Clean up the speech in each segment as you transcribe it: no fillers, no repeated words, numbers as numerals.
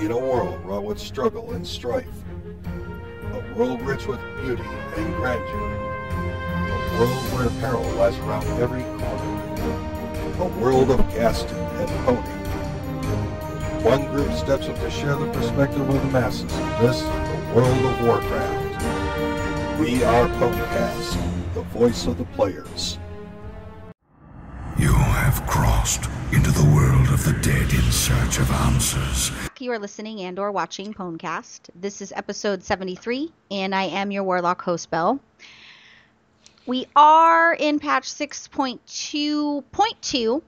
In a world wrought with struggle and strife, a world rich with beauty and grandeur, a world where peril lies around every corner, a world of casting and pony. One group steps up to share the perspective of the masses in this, the World of Warcraft. We are Pwnecast, the voice of the players. You have crossed into the world of the dead in search of answers. You are listening and or watching Pwnecast. This is episode 73, and I am your Warlock host, Belle. We are in patch 6.2.2.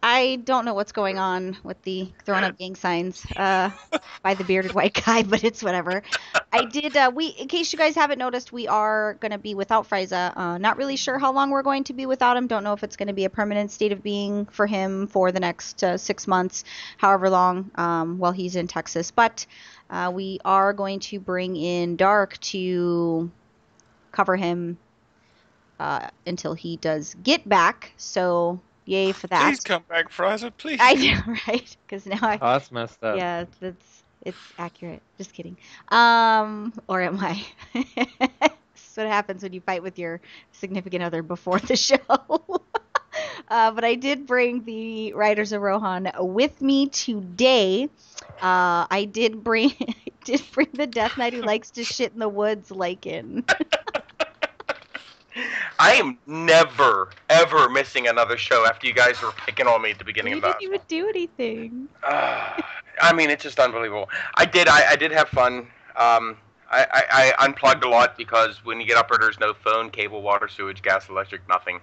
I don't know what's going on with the throwing up gang signs by the bearded white guy, but it's whatever. I did, in case you guys haven't noticed, we are going to be without Frieza. Not really sure how long we're going to be without him. Don't know if it's going to be a permanent state of being for him for the next 6 months, however long, while he's in Texas. But we are going to bring in Dark to cover him until he does get back. So... yay for that. Please come back, Frieza, please. I know, right? Because now I... Oh, that's messed up. Yeah, it's accurate. Just kidding. Or am I? That's what happens when you fight with your significant other before the show. But I did bring the Riders of Rohan with me today. I did bring the Death Knight who likes to shit in the woods, Lycan. I am never, ever missing another show after you guys were picking on me at the beginning of that. You didn't even do anything. I mean, it's just unbelievable. I did have fun. I unplugged a lot because when you get up there, there's no phone, cable, water, sewage, gas, electric, nothing.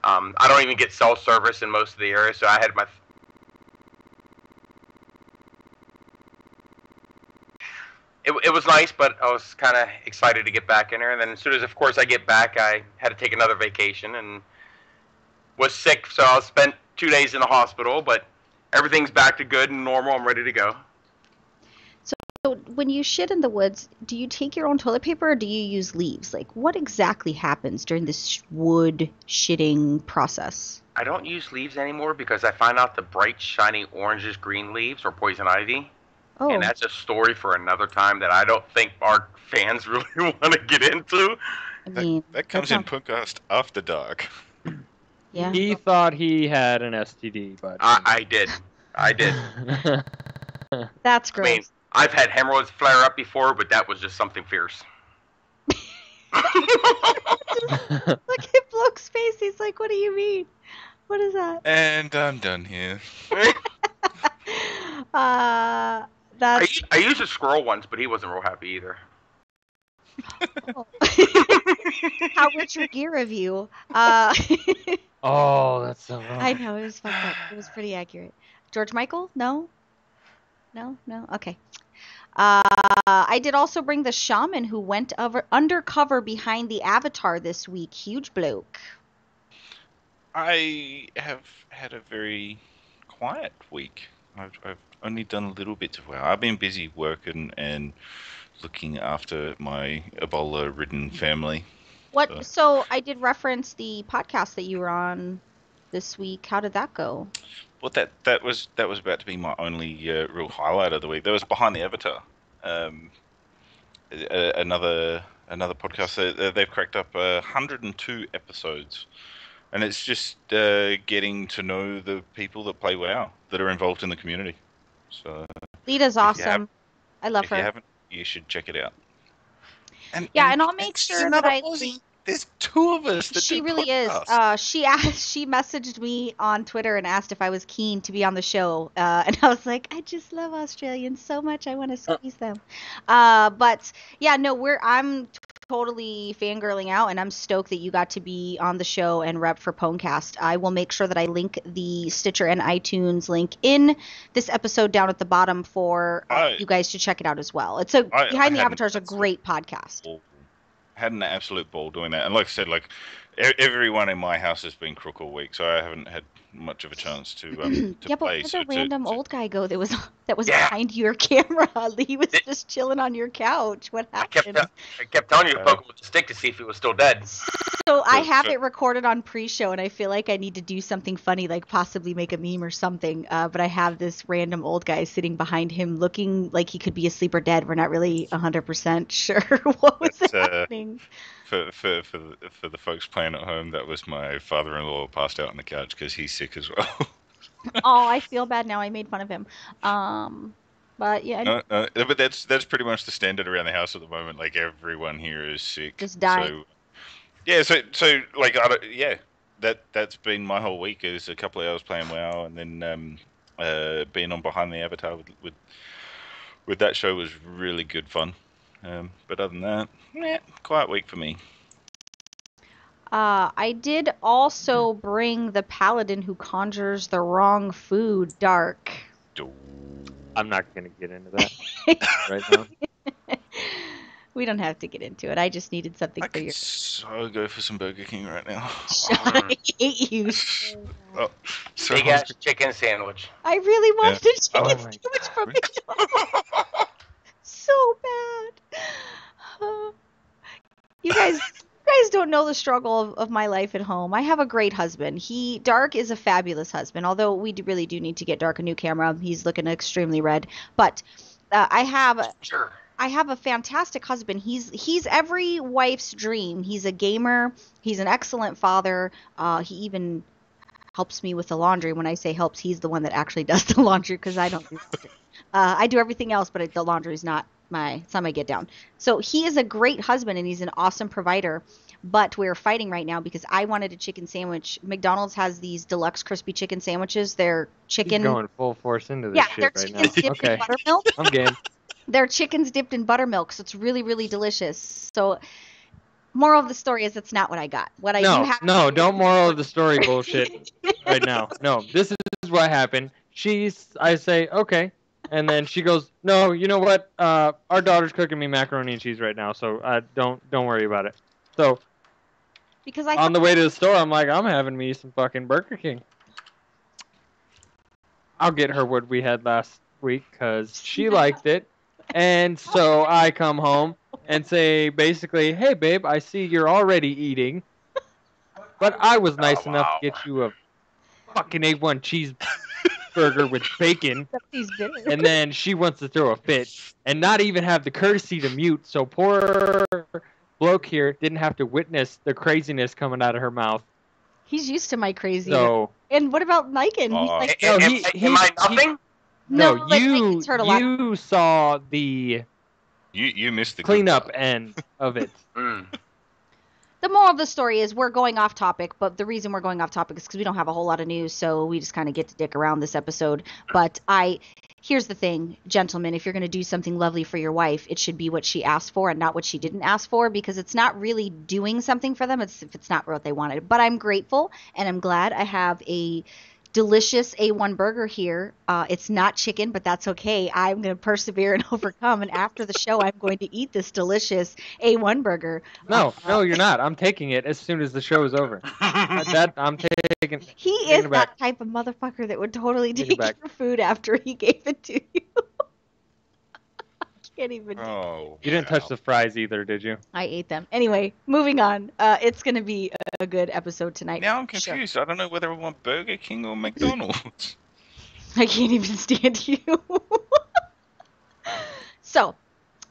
I don't even get cell service in most of the area, so I had my... It was nice, but I was kind of excited to get back in there. And then as soon as, of course, I get back, I had to take another vacation and was sick. So I spent 2 days in the hospital, but everything's back to good and normal. I'm ready to go. So when you shit in the woods, do you take your own toilet paper or do you use leaves? Like, what exactly happens during this wood shitting process? I don't use leaves anymore because I find out the bright, shiny oranges, green leaves are poison ivy. Oh. And that's a story for another time that I don't think our fans really want to get into. I mean, that comes in Pwnecast After Dark. Yeah. He thought he had an STD, but... I did. That's gross. I mean, I've had hemorrhoids flare up before, but that was just something fierce. Look at Bloke's face. He's like, what do you mean? What is that? And I'm done here. I used a squirrel once, but he wasn't real happy either. Oh. How rich your gear of you? Oh, that's so wrong. I know, it was fucked up. It was pretty accurate. George Michael? No? Okay. I did also bring the shaman who went undercover behind the Avatar this week. Huge bloke. I have had a very quiet week. I've only done little bits of work. I've been busy working and looking after my Ebola-ridden family. What? So I did reference the podcast that you were on this week. How did that go? Well, that was about to be my only real highlight of the week. That was Behind the Avatar. Another podcast. They've cracked up 102 episodes. And it's just getting to know the people that play WoW, that are involved in the community. So Lita's awesome. I love her. If you haven't, you should check it out. And I'll make sure that Aussie. There's two of us. She really podcasts. is. She messaged me on Twitter and asked if I was keen to be on the show, and I was like, I just love Australians so much. I want to squeeze them. But yeah, no, I'm totally fangirling out, and I'm stoked that you got to be on the show and rep for Pwnecast. I will make sure that I link the Stitcher and iTunes link in this episode down at the bottom for you guys to check it out as well. It's Behind the Avatar is a great podcast. Had an absolute ball doing that, and like I said, everyone in my house has been crook all week, so I haven't had much of a chance to yeah, but play. where'd the random old guy go that was behind your camera? He was just chilling on your couch. What happened? I kept telling you to poke him with the stick to see if he was still dead. So I have it recorded on pre-show, and I feel like I need to do something funny, like possibly make a meme or something. But I have this random old guy sitting behind him, looking like he could be asleep or dead. We're not really 100% sure what was happening. For the folks playing at home, that was my father-in-law passed out on the couch because he's sick as well. Oh, I feel bad now. I made fun of him. But yeah, but that's pretty much the standard around the house at the moment. Like everyone here is sick. Just dying. So, yeah, so like that's been my whole week is a couple of hours playing WoW, and then being on Behind the Avatar with that show was really good fun. But other than that, quiet week for me. I did also bring the paladin who conjures the wrong food, Dark. I'm not going to get into that right now. We don't have to get into it. I just needed something for you. So go for some Burger King right now. I hate you. Oh, so Big ass chicken sandwich. I really wanted a chicken my sandwich from McDonald's. So bad. You guys don't know the struggle of my life at home. I have a great husband. Dark is a fabulous husband, although we really do need to get Dark a new camera. He's looking extremely red. But I have a fantastic husband. He's every wife's dream. He's a gamer. He's an excellent father. He even helps me with the laundry. When I say helps, he's the one that actually does the laundry because I don't do laundry. I do everything else, but the laundry is not it's not my get down. So he is a great husband and he's an awesome provider. But we're fighting right now because I wanted a chicken sandwich. McDonald's has these deluxe crispy chicken sandwiches. They're chicken. He's going full force into this shit right now. Dipped in buttermilk. I'm game. They're chickens dipped in buttermilk, so it's really, really delicious. So, moral of the story is that's not what I got. What I do have. No, don't moral of the story bullshit right now. No, this is what happened. I say, okay. And then she goes, no, you know what? Our daughter's cooking me macaroni and cheese right now, so don't worry about it. So, because on the way to the store, I'm like, I'm having me some fucking Burger King. I'll get her what we had last week because she liked it. And so I come home and say, basically, hey, babe, I see you're already eating. But I was nice enough to get you a fucking A1 cheeseburger with bacon. And then she wants to throw a fit and not even have the courtesy to mute. So poor bloke here didn't have to witness the craziness coming out of her mouth. He's used to my crazy. So, and what about Niken? Am I nothing? No, you saw the you missed the cleanup end of it. The moral of the story is we're going off topic, but the reason we're going off topic is because we don't have a whole lot of news, so we just kind of get to dick around this episode. But here's the thing, gentlemen, if you're going to do something lovely for your wife, it should be what she asked for and not what she didn't ask for, because it's not really doing something for them if it's not what they wanted. But I'm grateful, and I'm glad I have a delicious A1 burger here. It's not chicken, but that's okay. I'm going to persevere and overcome, and after the show, I'm going to eat this delicious A1 burger. No, you're not. I'm taking it as soon as the show is over. I'm taking. He is that type of motherfucker that would totally take your food after he gave it to you. Can't even. Oh, you didn't touch the fries either, did you? I ate them. Anyway, moving on. It's going to be a good episode tonight. Now I'm confused. Sure. I don't know whether I want Burger King or McDonald's. I can't even stand you. So,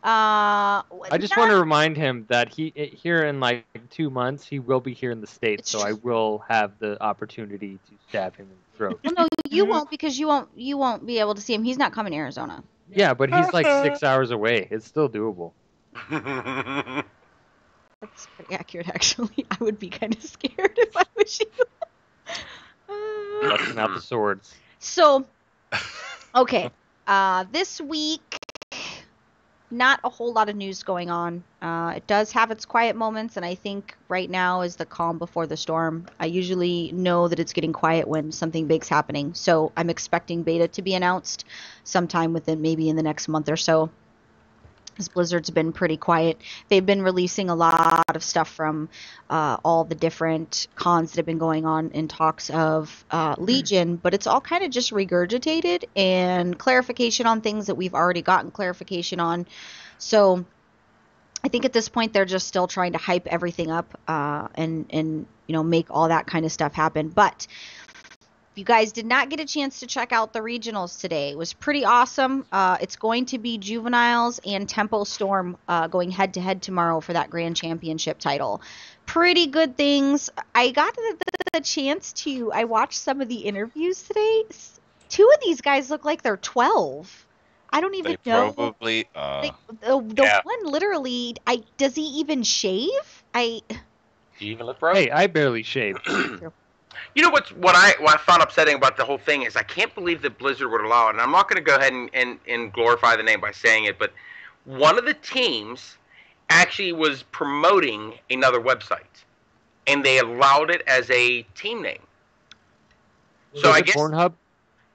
I just want to remind him that here in like 2 months he will be here in the States, so I will have the opportunity to stab him in the throat. Well, no, you won't, because you won't be able to see him. He's not coming to Arizona. Yeah, but he's like 6 hours away. It's still doable. That's pretty accurate, actually. I would be kind of scared if I was you. Busting out the swords. So, okay. This week, not a whole lot of news going on. It does have its quiet moments, and I think right now is the calm before the storm. I usually know that it's getting quiet when something big's happening, so I'm expecting beta to be announced sometime maybe in the next month or so. Because Blizzard's been pretty quiet. They've been releasing a lot of stuff from all the different cons that have been going on in talks of Legion, but it's all kind of just regurgitated and clarification on things that we've already gotten clarification on. So I think at this point they're just still trying to hype everything up and make all that kind of stuff happen. But if you guys did not get a chance to check out the regionals today, it was pretty awesome. It's going to be Juveniles and Tempo Storm going head to head tomorrow for that Grand Championship title. Pretty good things. I got the chance I watched some of the interviews today. 2 of these guys look like they're 12. I don't even know. They probably the one literally, does he even shave? Do you even look, bro? Hey, I barely shave. You know what I found upsetting about the whole thing is I can't believe that Blizzard would allow it. And I'm not going to go ahead and glorify the name by saying it, but one of the teams actually was promoting another website, and they allowed it as a team name. So I guess Pornhub?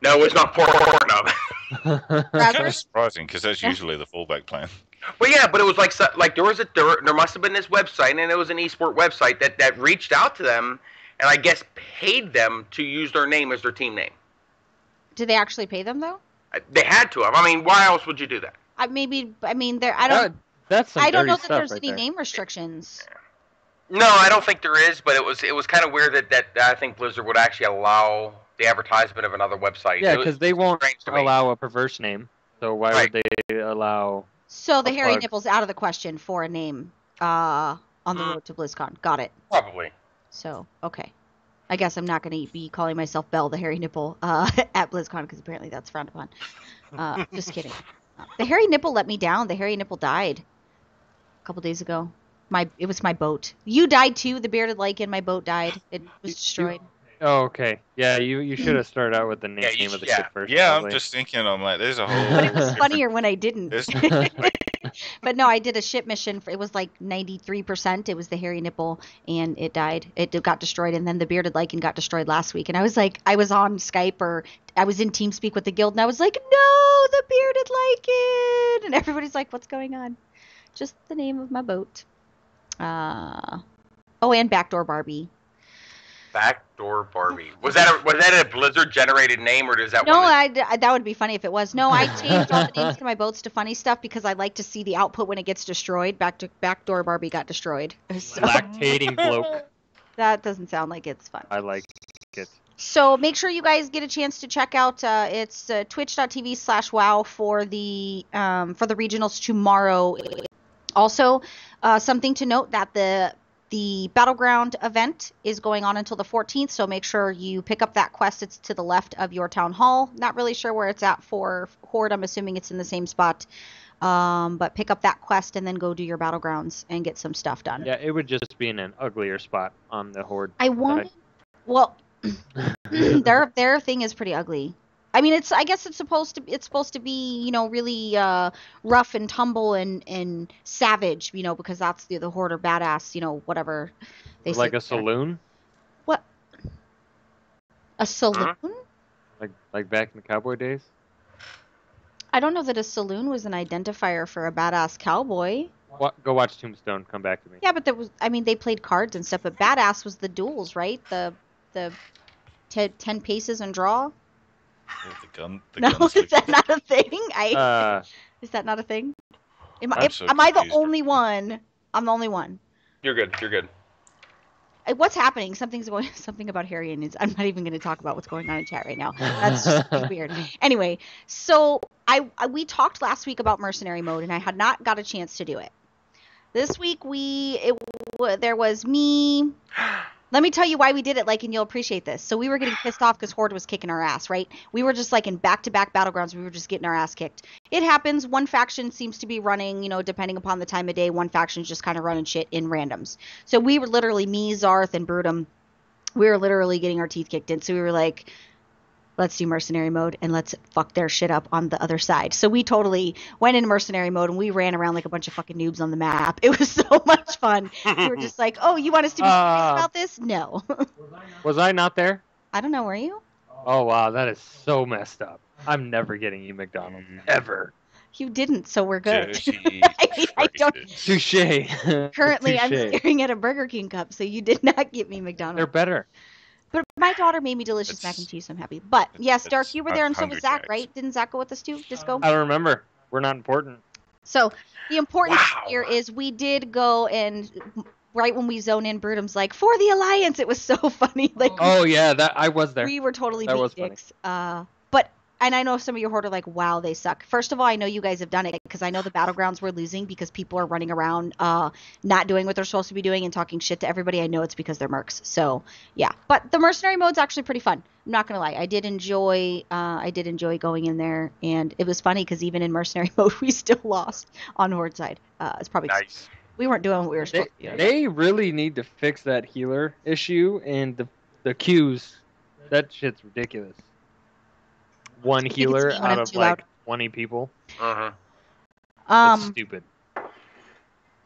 No, it's not Pornhub. It's kind of surprising because that's usually the fallback plan. Well, yeah, but it was like there must have been this website, and it was an esport website that reached out to them, and I guess paid them to use their name as their team name. Did they actually pay them though? They had to have. I mean, why else would you do that? I That's some I don't know dirty that there's stuff right any there. name restrictions. No, I don't think there is, but it was kind of weird that I think Blizzard would actually allow the advertisement of another website. Yeah, because they won't strange to me. allow a perverse name. So why would they allow? So the hairy plug. nipple's out of the question for a name on the road to BlizzCon. Got it. Probably. So, okay. I guess I'm not going to be calling myself Belle the hairy nipple at BlizzCon because apparently that's frowned upon. Just kidding. The hairy nipple let me down. The hairy nipple died a couple days ago. It was my boat. You died too. The bearded lichen, my boat died. It was destroyed. Oh, okay. Yeah, you should have started out with the name of the ship first. Yeah, probably. I'm just thinking. I'm like, there's a whole. But it was funnier when I didn't. There's- But no, I did a ship mission. It was like 93%. It was the hairy nipple, and it died. It got destroyed, and then the bearded lichen got destroyed last week. And I was like, I was on Skype or I was in TeamSpeak with the guild, and I was like, no, the bearded lichen. And everybody's like, what's going on? Just the name of my boat. And Backdoor Barbie. Backdoor Barbie. Was that a Blizzard generated name, or does that? No, that would be funny if it was. No, I changed all the names to my boats to funny stuff because I like to see the output when it gets destroyed. Backdoor Barbie got destroyed. So Lactating bloke. that doesn't sound like it's fun. I like it. So make sure you guys get a chance to check out. It's twitch.tv/wow for the regionals tomorrow. Also, something to note that the Battleground event is going on until the 14th, so make sure you pick up that quest. It's to the left of your town hall. Not really sure where it's at for Horde. I'm assuming it's in the same spot. But pick up that quest and then go do your Battlegrounds and get some stuff done. Yeah, it would just be in an uglier spot on the Horde. I wanted... Well, their thing is pretty ugly. I mean, I guess it's supposed to be, really rough and tumble and savage, because that's the Horde or badass, whatever they say. Like a saloon? What? A saloon? Like back in the cowboy days? I don't know that a saloon was an identifier for a badass cowboy. Go watch Tombstone. Come back to me. Yeah, but they played cards and stuff, but badass was the duels, right? The 10 paces and draw. No, is that not a thing? Is that not a thing? Am I the only one? I'm the only one. You're good. What's happening? Something about Harry and I'm not even going to talk about what's going on in chat right now. That's just weird. Anyway, so we talked last week about mercenary mode, and I had not got a chance to do it. This week there was me. Let me tell you why we did it, and you'll appreciate this. So we were getting pissed off because Horde was kicking our ass, right? We were just in back-to-back battlegrounds. We were just getting our ass kicked. It happens. One faction seems to be running, depending upon the time of day. One faction's just kind of running shit in randoms. So we were literally, me, Zarth, and Brutum, we were literally getting our teeth kicked in. So we were like, let's do mercenary mode and let's fuck their shit up on the other side. So we totally went into mercenary mode and we ran around like a bunch of fucking noobs on the map. It was so much fun. We were just like, oh, you want us to be serious about this? No. Was I not there? I don't know. Were you? Oh, wow. That is so messed up. I'm never getting you McDonald's. Ever. You didn't, so we're good. I don't. Touche. Currently, Touche. I'm staring at a Burger King cup, so you did not get me McDonald's. They're better. But my daughter made me delicious mac and cheese, so I'm happy. But yes, Dark, you were there, and so was Zach, right? Didn't Zach go with us too? Disco? I don't remember. We're not important. So the important thing Wow. here is we did go and right when we zone in, Brutum's like, for the Alliance. It was so funny. Like, Oh yeah, that I was there. we were totally That beat was funny. dicks. And I know some of your horde are like, wow, they suck. First of all, I know you guys have done it because I know the Battlegrounds were losing because people are running around not doing what they're supposed to be doing and talking shit to everybody. I know it's because they're mercs. So, yeah. But the mercenary mode's actually pretty fun. I'm not going to lie. I did enjoy going in there. And it was funny because even in mercenary mode, we still lost on horde side. It's probably Nice. we weren't doing what we were supposed to be doing. They really need to fix that healer issue and the queues. That shit's ridiculous. One it's healer me when out I'm of too like loud. 20 people. Uh-huh. That's stupid.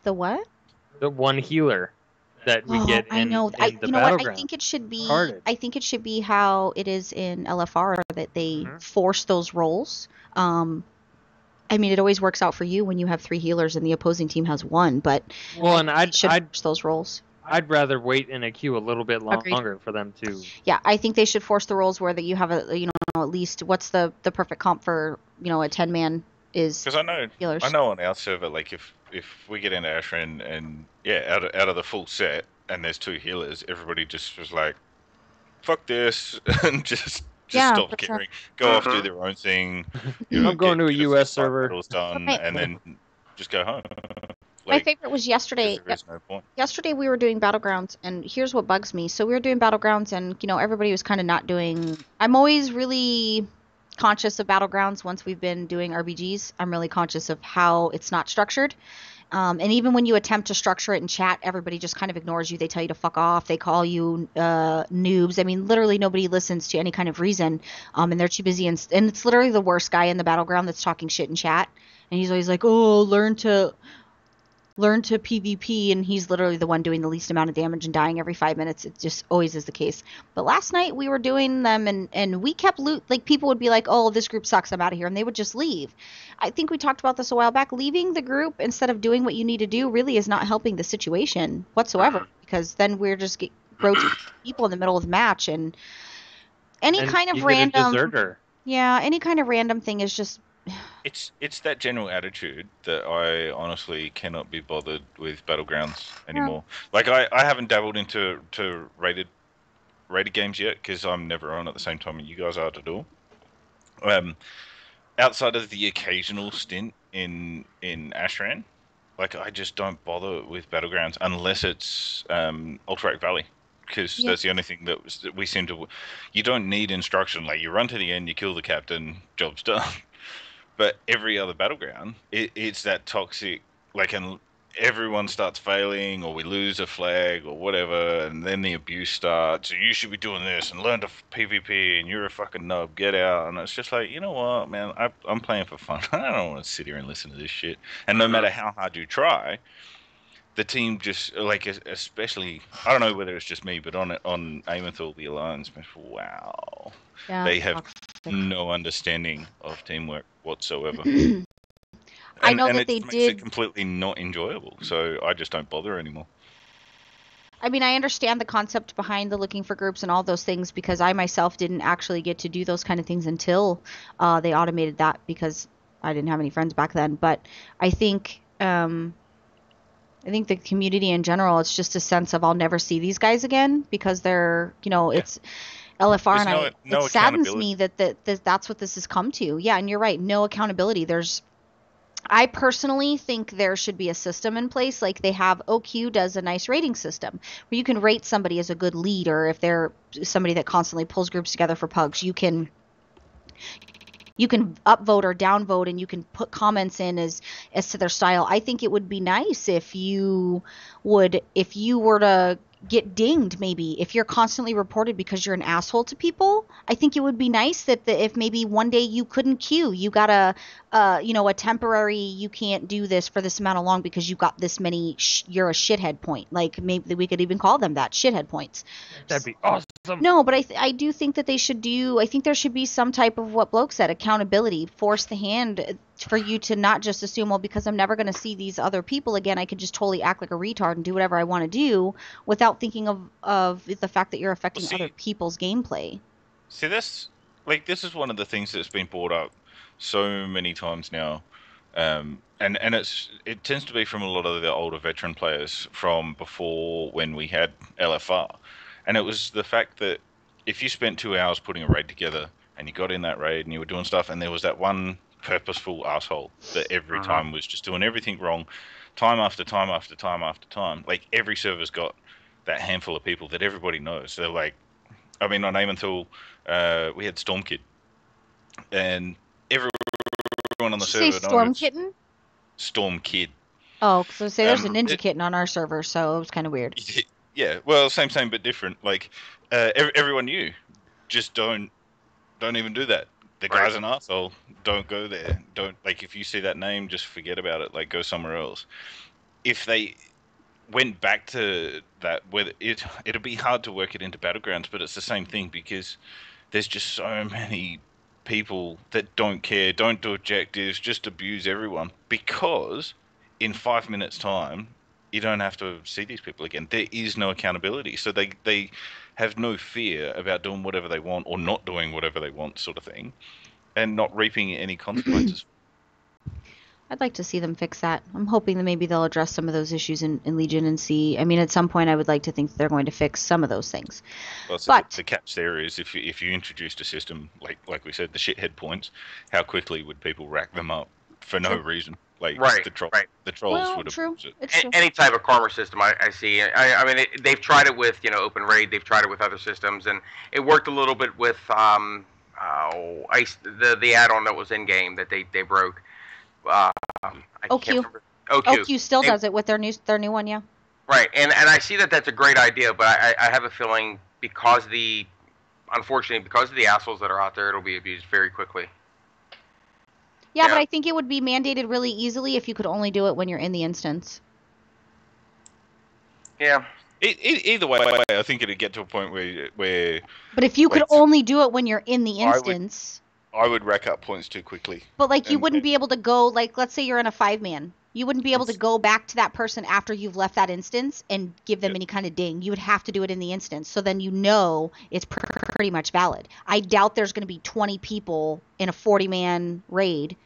The what? The one healer that we get in, I know. in the you know what? Battleground. I think it should be. Carded. I think it should be how it is in LFR that they force those roles. I mean, it always works out for you when you have 3 healers and the opposing team has 1. But Well, and I'd force those roles. I'd rather wait in a queue a little bit Agreed. longer for them to. Yeah, I think they should force the roles where that you have at least what's the perfect comp for a 10-man is Because healers. I know on our server, like if we get into Ashran and yeah, out of the full set and there's 2 healers, everybody just was like, fuck this, and just Yeah, stop for caring, sure. go off, do their own thing. I'm going to a get US few fight server. battles done, Right. and then just go home. My Like, favorite was yesterday. there is no point. Yesterday we were doing Battlegrounds, and here's what bugs me. So we were doing Battlegrounds, and everybody was kind of not doing. I'm always really conscious of Battlegrounds. Once we've been doing RBGs, I'm really conscious of how it's not structured. And even when you attempt to structure it in chat, everybody just kind of ignores you. They tell you to fuck off. They call you noobs. I mean, literally nobody listens to any kind of reason, and they're too busy. And it's literally the worst guy in the Battleground that's talking shit in chat. And he's always like, oh, learn to PvP, and he's literally the one doing the least amount of damage and dying every 5 minutes. It just always is the case. But last night we were doing them, and we kept like people would be like, oh, this group sucks, I'm out of here, and they would just leave. I think we talked about this a while back. Leaving the group instead of doing what you need to do really is not helping the situation whatsoever, because then we're just rotating people in the middle of the match, and any kind of random deserter. Yeah, any kind of random thing is just. It's that general attitude that I honestly cannot be bothered with Battlegrounds anymore. Like I haven't dabbled into rated games yet because I'm never on at the same time that you guys are to do. Outside of the occasional stint in Ashran, like I just don't bother with Battlegrounds unless it's Alterac Valley, because that's the only thing that we seem to. You don't need instruction. Like you run to the end, you kill the captain, job's done. But every other Battleground, it's that toxic, like, and everyone starts failing, or we lose a flag, or whatever, and then the abuse starts. So you should be doing this and learn to PvP, and you're a fucking nub. Get out. And it's just like, you know what, man? I'm playing for fun. I don't want to sit here and listen to this shit. And no matter how hard you try, the team just like, especially, I don't know whether it's just me, but on Amenthal, the Alliance, wow, they have no understanding of teamwork whatsoever. I know that it they makes did. it completely not enjoyable, so I just don't bother anymore. I mean, I understand the concept behind the looking for groups and all those things, because I myself didn't actually get to do those kind of things until they automated that, because I didn't have any friends back then. But I think the community in general, it's just a sense of I'll never see these guys again, because they're, it's LFR, and it saddens me that that's what this has come to. Yeah, and you're right, no accountability. I personally think there should be a system in place, like they have. OQ does a nice rating system where you can rate somebody as a good lead, or if they're somebody that constantly pulls groups together for pugs, you can upvote or downvote, and you can put comments in as to their style. I think it would be nice if you were to get dinged, maybe if you're constantly reported because you're an asshole to people. I think it would be nice that if maybe one day you couldn't queue, you got a temporary, you can't do this for this amount of long because you got this many you're a shithead point. Like maybe we could even call them that, shithead points. That'd be awesome. No, but I do think that I think there should be some type of what Bloke said, accountability, force the hand for you to not just assume, well, because I'm never going to see these other people again, I could just totally act like a retard and do whatever I want to do without thinking of the fact that you're affecting other people's gameplay. See, this is one of the things that's been brought up so many times now, And it tends to be from a lot of the older veteran players from before when we had LFR, and it was the fact that if you spent 2 hours putting a raid together and you got in that raid and you were doing stuff, and there was that one purposeful asshole that every time was just doing everything wrong, time after time after time after time. Like every server's got that handful of people that everybody knows. They're like, I mean, on Aim until we had Storm Kid, and everyone on the Did server you knows say Storm Kitten? Storm Kid. Oh, so say there's a Ninja Kitten on our server, so it was kind of weird. Yeah, well, same but different. Like everyone knew, just don't even do that. The guy's an asshole. Don't go there. Don't, like, if you see that name, just forget about it. Like, go somewhere else. If they went back to that, whether it'll be hard to work it into Battlegrounds, but it's the same thing because there's just so many people that don't care, don't do objectives, just abuse everyone. Because in 5 minutes' time, you don't have to see these people again. There is no accountability, so they have no fear about doing whatever they want or not doing whatever they want, sort of thing, and not reaping any consequences. I'd like to see them fix that. I'm hoping that maybe they'll address some of those issues in Legion and see. I mean, at some point, I would like to think that they're going to fix some of those things. Well, so but the catch there is if you introduced a system like we said, the shithead points, how quickly would people rack them up for no reason? Like the trolls would have. True. Any type of karma system I see. I mean, they've tried it with Open Raid. They've tried it with other systems, and it worked a little bit with the add-on that was in game that they broke. OQ. OQ still does it with their new one, yeah. Right, and I see that's a great idea, but I have a feeling unfortunately, because of the assholes that are out there, it'll be abused very quickly. Yeah, but I think it would be mandated really easily if you could only do it when you're in the instance. Yeah. Either way, I think it'd get to a point where. But if you could only do it when you're in the instance. I would rack up points too quickly. But you wouldn't be able to go, let's say you're in a 5-man. You wouldn't be able to go back to that person after you've left that instance and give them any kind of ding. You would have to do it in the instance. So then it's pretty much valid. I doubt there's going to be 20 people in a 40-man raid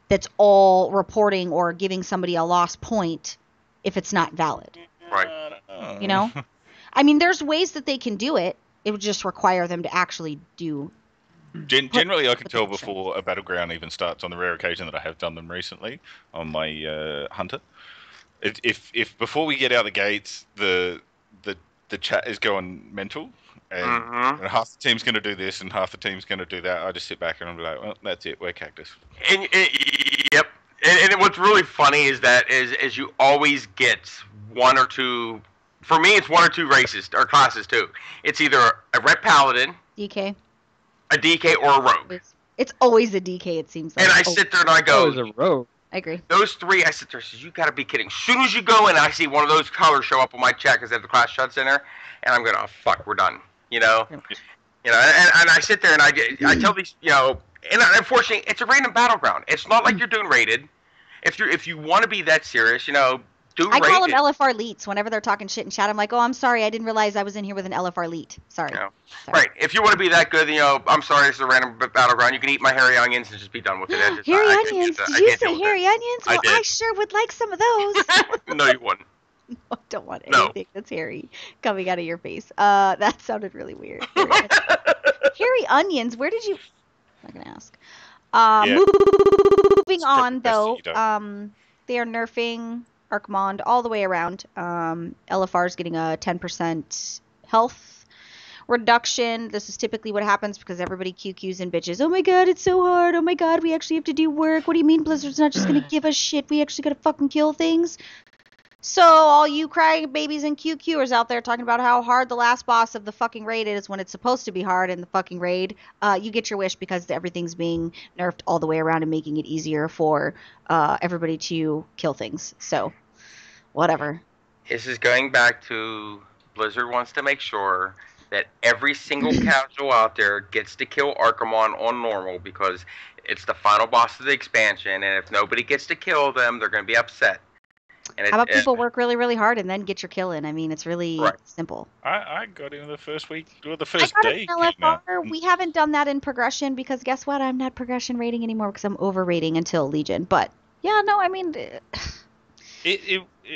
that's all reporting or giving somebody a lost point if it's not valid. Right. You know? I mean, there's ways that they can do it. It would just require them to actually do... Generally, I can tell before a Battleground even starts, on the rare occasion that I have done them recently on my Hunter. If before we get out the gates, the chat is going mental, and half the team's going to do this and half the team's going to do that, I just sit back and I'm like, well, that's it, we're Cactus. Yep. And what's really funny is you always get one or two. For me, it's one or two races or classes too. It's either a Red Paladin, DK. A DK or a rogue. It's always a DK, it seems like. And I sit there and I go... Always a rogue. I agree. Those three, I sit there and say, you gotta be kidding. As soon as you go in, I see one of those colors show up on my chat because they have the class shut center, and I'm going, oh, fuck, we're done. And I sit there and I tell these, and unfortunately, it's a random Battleground. It's not like you're doing rated. If you want to be that serious, I call them LFR leets whenever they're talking shit in chat. I'm like, oh, I'm sorry, I didn't realize I was in here with an LFR leet. Sorry. Right. If you want to be that good, I'm sorry, this is a random Battleground. You can eat my hairy onions and just be done with it. Hairy onions? Did you say hairy onions? Well, I sure would like some of those. No, you wouldn't. No, I don't want anything that's hairy coming out of your face. That sounded really weird. Hairy onions? Where did you... I'm not going to ask. Moving on, though, they are nerfing... Archmond all the way around. LFR is getting a 10% health reduction. This is typically what happens because everybody QQs and bitches. Oh my god, it's so hard. Oh my god, we actually have to do work. What do you mean Blizzard's not just going to give us shit? We actually got to fucking kill things. So all you crybabies and QQers out there talking about how hard the last boss of the fucking raid is when it's supposed to be hard in the fucking raid, you get your wish because everything's being nerfed all the way around and making it easier for everybody to kill things. So, whatever. This is going back to Blizzard wants to make sure that every single casual out there gets to kill Archimon on normal because it's the final boss of the expansion, and if nobody gets to kill them, they're going to be upset. And How about people work really, really hard and then get your kill in? I mean, it's really Correct. simple. I got him the first week, or the I first got day. an he came out. LFR. We haven't done that in progression because guess what? I'm not progression rating anymore because I'm over rating until Legion. But yeah, no, I mean,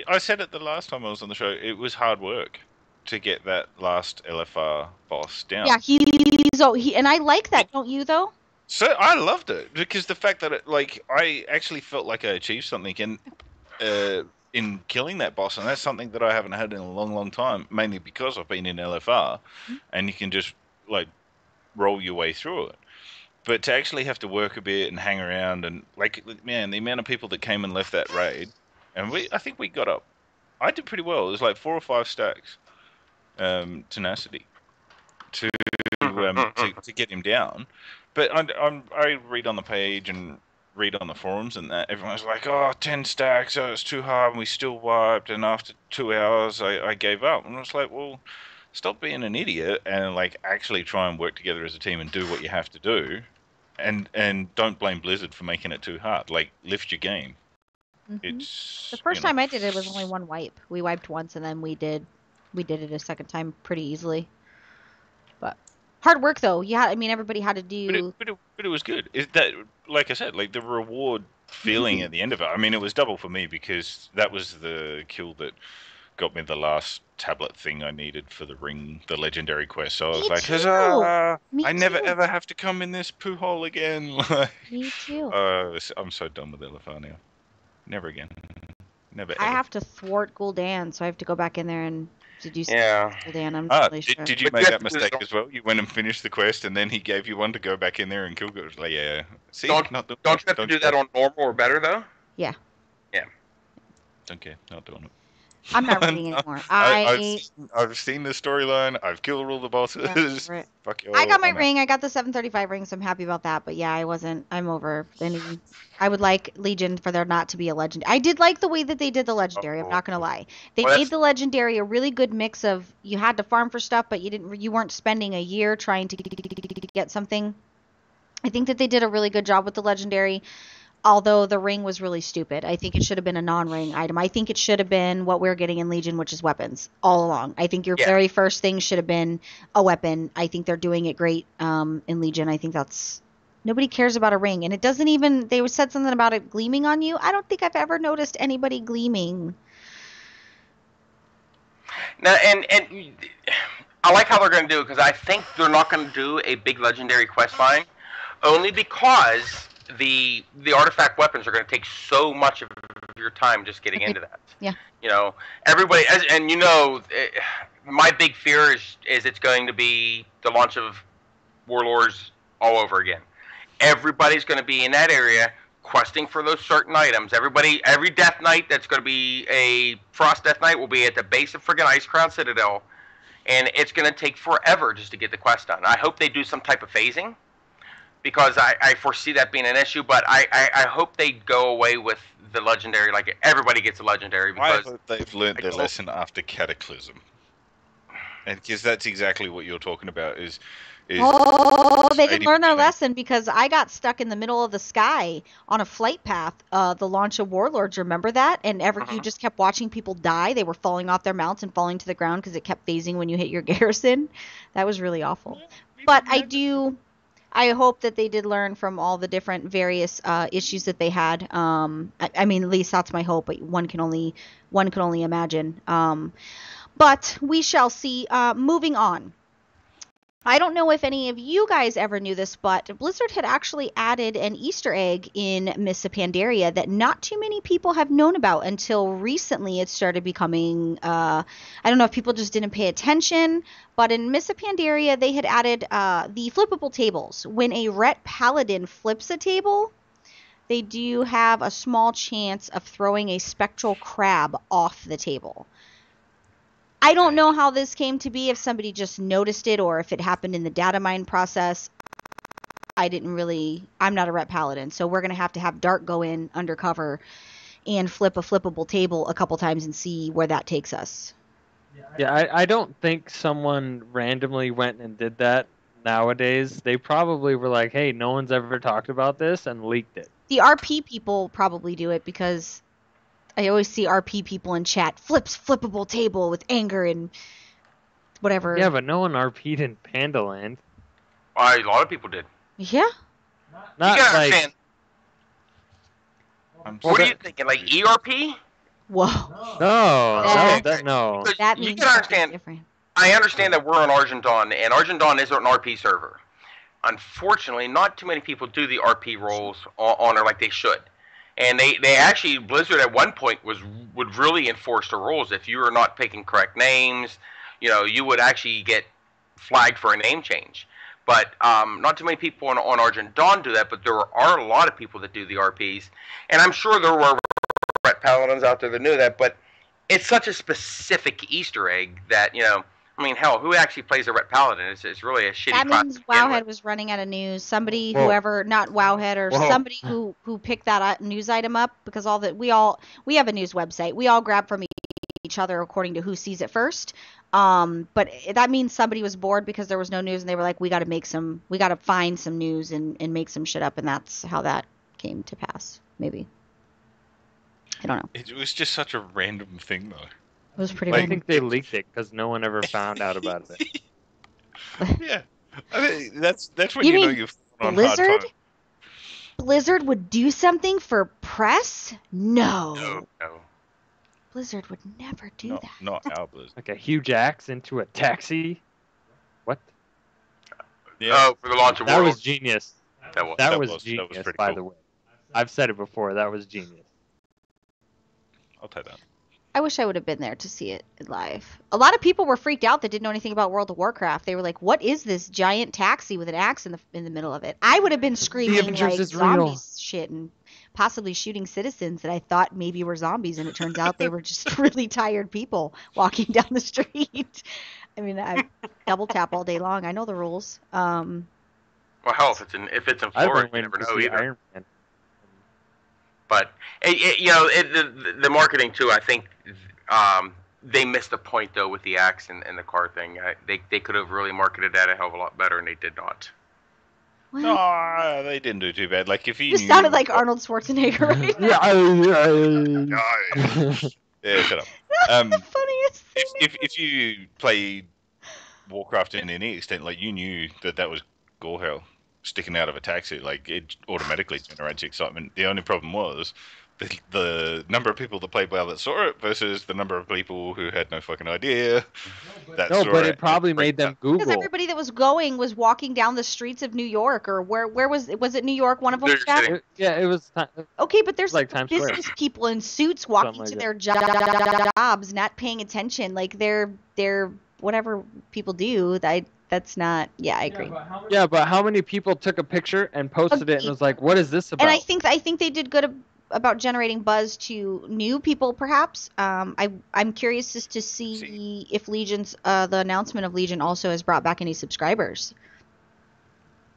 I said it the last time I was on the show. It was hard work to get that last LFR boss down. yeah, and I like that, don't you though? So I loved it because the fact that I actually felt like I achieved something in killing that boss, and that's something that I haven't had in a long, long time. Mainly because I've been in LFR, and you can just like roll your way through it. But to actually have to work a bit and hang around, and like, man, the amount of people that came and left that raid, and I think we got up. I did pretty well. It was like 4 or 5 stacks, tenacity to get him down. But I read on the page and read on the forums, and that everyone's like, "Oh, 10 stacks, oh, it's too hard," and we still wiped. And after 2 hours, I gave up. And I was like, "Well, stop being an idiot and like actually try and work together as a team and do what you have to do, and don't blame Blizzard for making it too hard. Like, lift your game." It's The first time I did it was only one wipe. We wiped once and then we did it a second time pretty easily. But hard work though. Yeah, I mean everybody had to do. But it was good. Is that, like I said, like the reward feeling at the end of it? I mean, it was double for me because that was the kill that got me the last tablet thing I needed for the ring, the legendary quest. So I was Me like, too. huzzah! Me I never too. ever have to come in this poo hole again. Me too. I'm so done with LFR now. Never again. Never. I Ever. have to thwart Gul'dan, so I have to go back in there and to do some Gul'dan. I'm really sure. Did you make that mistake as well? You went and finished the quest, and then he gave you one to go back in there and kill. It was like, yeah. See, Don't you have to do that on normal or better though? Yeah. Yeah. Don't care. Not doing it. I'm not reading anymore. I've seen the storyline. I've killed all the bosses. Yeah, right. Fuck you. I got my ring. I got the 735 ring, so I'm happy about that. But yeah, I'm over. I would like Legion for there not to be a legendary. I did like the way that they did the legendary. I'm not gonna lie. They made the legendary a really good mix of you had to farm for stuff, but you weren't spending a year trying to get something. I think that they did a really good job with the legendary. Although the ring was really stupid. I think it should have been a non-ring item. I think it should have been what we're getting in Legion, which is weapons, all along. I think your very first thing should have been a weapon. I think they're doing it great in Legion. I think that's... Nobody cares about a ring. And it doesn't even... They said something about it gleaming on you. I don't think I've ever noticed anybody gleaming. Now, and I like how they're going to do it, because I think they're not going to do a big legendary quest line, only because... The artifact weapons are going to take so much of your time just getting into that. Yeah. You know, everybody, my big fear is it's going to be the launch of Warlords all over again. Everybody's going to be in that area questing for those certain items. Every Death Knight that's going to be a Frost Death Knight will be at the base of friggin' Ice Crown Citadel, and it's going to take forever just to get the quest done. I hope they do some type of phasing, because I foresee that being an issue, but I hope they go away with the legendary, like everybody gets a legendary. Because I hope they've learned their lesson after Cataclysm. And because that's exactly what you're talking about is they didn't learn their lesson, because I got stuck in the middle of the sky on a flight path, the launch of Warlords, remember that? And you just kept watching people die. They were falling off their mounts and falling to the ground because it kept phasing when you hit your garrison. That was really awful. But I hope that they did learn from all the different various issues that they had. I mean, at least that's my hope. But one can only imagine. But we shall see. Moving on. I don't know if any of you guys ever knew this, but Blizzard had actually added an Easter egg in Mists of Pandaria that not too many people have known about until recently. It started becoming, I don't know if people just didn't pay attention, but in Mists of Pandaria, they had added the flippable tables. When a Ret Paladin flips a table, they do have a small chance of throwing a spectral crab off the table. I don't know how this came to be, if somebody just noticed it or if it happened in the data mine process. I'm not a Ret Paladin, so we're going to have Dart go in undercover and flip a flippable table a couple times and see where that takes us. Yeah, I don't think someone randomly went and did that nowadays. They probably were like, hey, no one's ever talked about this, and leaked it. The RP people probably do it because I always see RP people in chat. Flippable table with anger and whatever. Yeah, but no one RP'd in Pandaland. A lot of people did. Yeah. Not you gotta like. understand. What are you thinking? Like ERP? Whoa. No. That You means gotta understand. different. I understand that we're on Argent Dawn, and Argent Dawn is an RP server. Unfortunately, not too many people do the RP roles on her like they should. And they actually, Blizzard at one point would really enforce the rules. If you were not picking correct names, you would actually get flagged for a name change. But not too many people on Argent Dawn do that, but there are a lot of people that do the RPs. And I'm sure there were Ret Paladins out there that knew that, but it's such a specific Easter egg that, hell, who actually plays a Ret Paladin? It's really a shitty That class means to begin Wowhead with. was running out of news. Somebody, Whoa. whoever, not Wowhead, or Whoa. somebody who picked that news item up, because we have a news website. We all grab from each other according to who sees it first. But that means somebody was bored because there was no news, and they were like, we got to find some news and make some shit up, and that's how that came to pass. Maybe. I don't know. It was just such a random thing, though. It was pretty I random. think they leaked it because no one ever found out about it. Yeah, I mean, that's when You you know mean you've fallen on Blizzard? hard time. Blizzard would do something for press? No. No. Blizzard would never do Not, that. not our Blizzard. Like a huge axe into a taxi. What? Yeah, Oh, for the launch of That World. was genius. That was. That was was genius, pretty by cool. the way. I've said it before. That was genius. I'll take that. I wish I would have been there to see it live. A lot of people were freaked out that didn't know anything about World of Warcraft. They were like, "What is this giant taxi with an axe in the middle of it?" I would have been screaming Avengers like is zombies real. shit and possibly shooting citizens that I thought maybe were zombies, and it turns out they were just really tired people walking down the street. I mean, I double tap all day long. I know the rules. Well, hell, if it's in I've Florida, been you waiting never to know see either. Iron Man. But the marketing too. I think they missed the point though with the axe and the car thing. They could have really marketed that a hell of a lot better, and they did not. What? No, they didn't do too bad. Like if you You knew sounded like Arnold Schwarzenegger, right? Yeah, shut up. The funniest thing. If you played Warcraft in any extent, like you knew that was Gorehell sticking out of a taxi, like it automatically generates excitement. The only problem was the number of people that played WoW that saw it versus the number of people who had no fucking idea. No, but it probably made them Because Google. everybody that was going was walking down the streets of New York, or where was it New York? One of them. New York Jack? City. It was. Okay, but there's Like Times Square. business people in suits walking Something to like their jobs, not paying attention. Like they're whatever people do. That's not. Yeah, I agree. Yeah, but how many people took a picture and posted it and was like, "What is this about?" And I think they did good about generating buzz to new people, perhaps. I'm curious as to see if Legion's the announcement of Legion also has brought back any subscribers.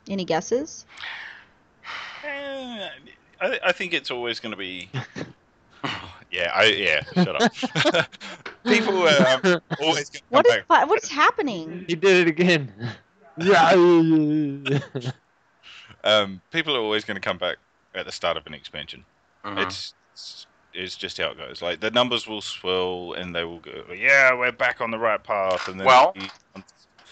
Any guesses? I think it's always going to be. Shut up. People are always going to come back. What's happening? He did it again. Yeah. People are always going to come back at the start of an expansion. Mhm. It's just how it goes. Like the numbers will swell and they will go, yeah, we're back on the right path. And then Well-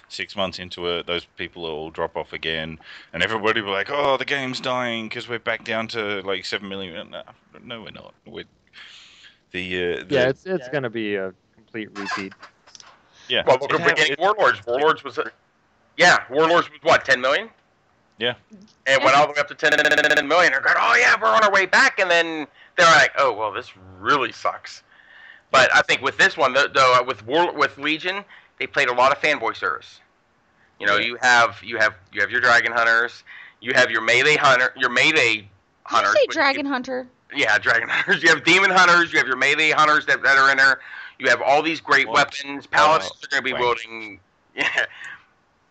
6 months into it, those people will all drop off again, and everybody will be like, oh, the game's dying because we're back down to like 7 million. No, we're not. It's gonna be a complete repeat. Yeah. Well, look at getting Warlords. Warlords was what, 10 million? Yeah. And went all the way up to 10 million. They're going, oh yeah, we're on our way back, and then they're like, oh well, this really sucks. But I think with this one, though, with Legion, they played a lot of fanboy service. You know, you have your Dragon Hunters, you have your melee hunters. Did you say Dragon Hunter? Yeah, Dragon Hunters. You have Demon Hunters. You have your melee hunters that are in there. You have all these great weapons. Paladins are going to be wielding. Yeah,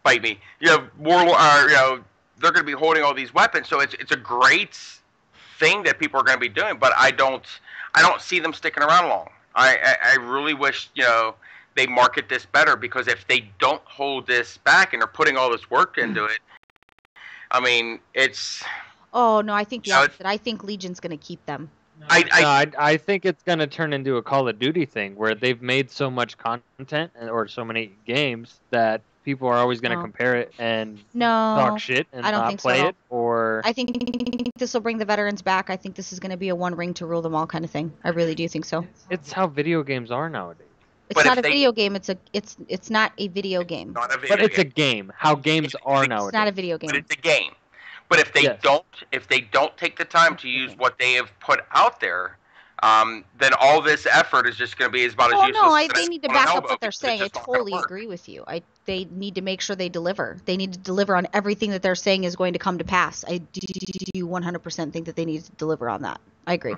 bite me. You have Warlord. They're going to be holding all these weapons. So it's a great thing that people are going to be doing. But I don't see them sticking around long. I really wish they market this better, because if they don't hold this back and they're putting all this work into it, I mean, it's. Oh no, I think the opposite. I think Legion's going to keep them. I think it's going to turn into a Call of Duty thing where they've made so much content or so many games that people are always going to No. compare it and No, talk shit and I don't not think so play at all. it. Or I think this will bring the veterans back. I think this is going to be a one ring to rule them all kind of thing. I really do think so. it's how video games are nowadays. It's But not if a they- video game. It's not a video game. Not a video But it's a game. game. How games are It's nowadays. not a video But game. it's a game. But if they Yes. don't take the time to use what they have put out there, then all this effort is just going to be about as Oh useless. no, as they need to on back an up elbow what they're because it's saying. I just not gonna totally work. agree with you. They need to make sure they deliver. They need to deliver on everything that they're saying is going to come to pass. I do 100% think that they need to deliver on that. I agree.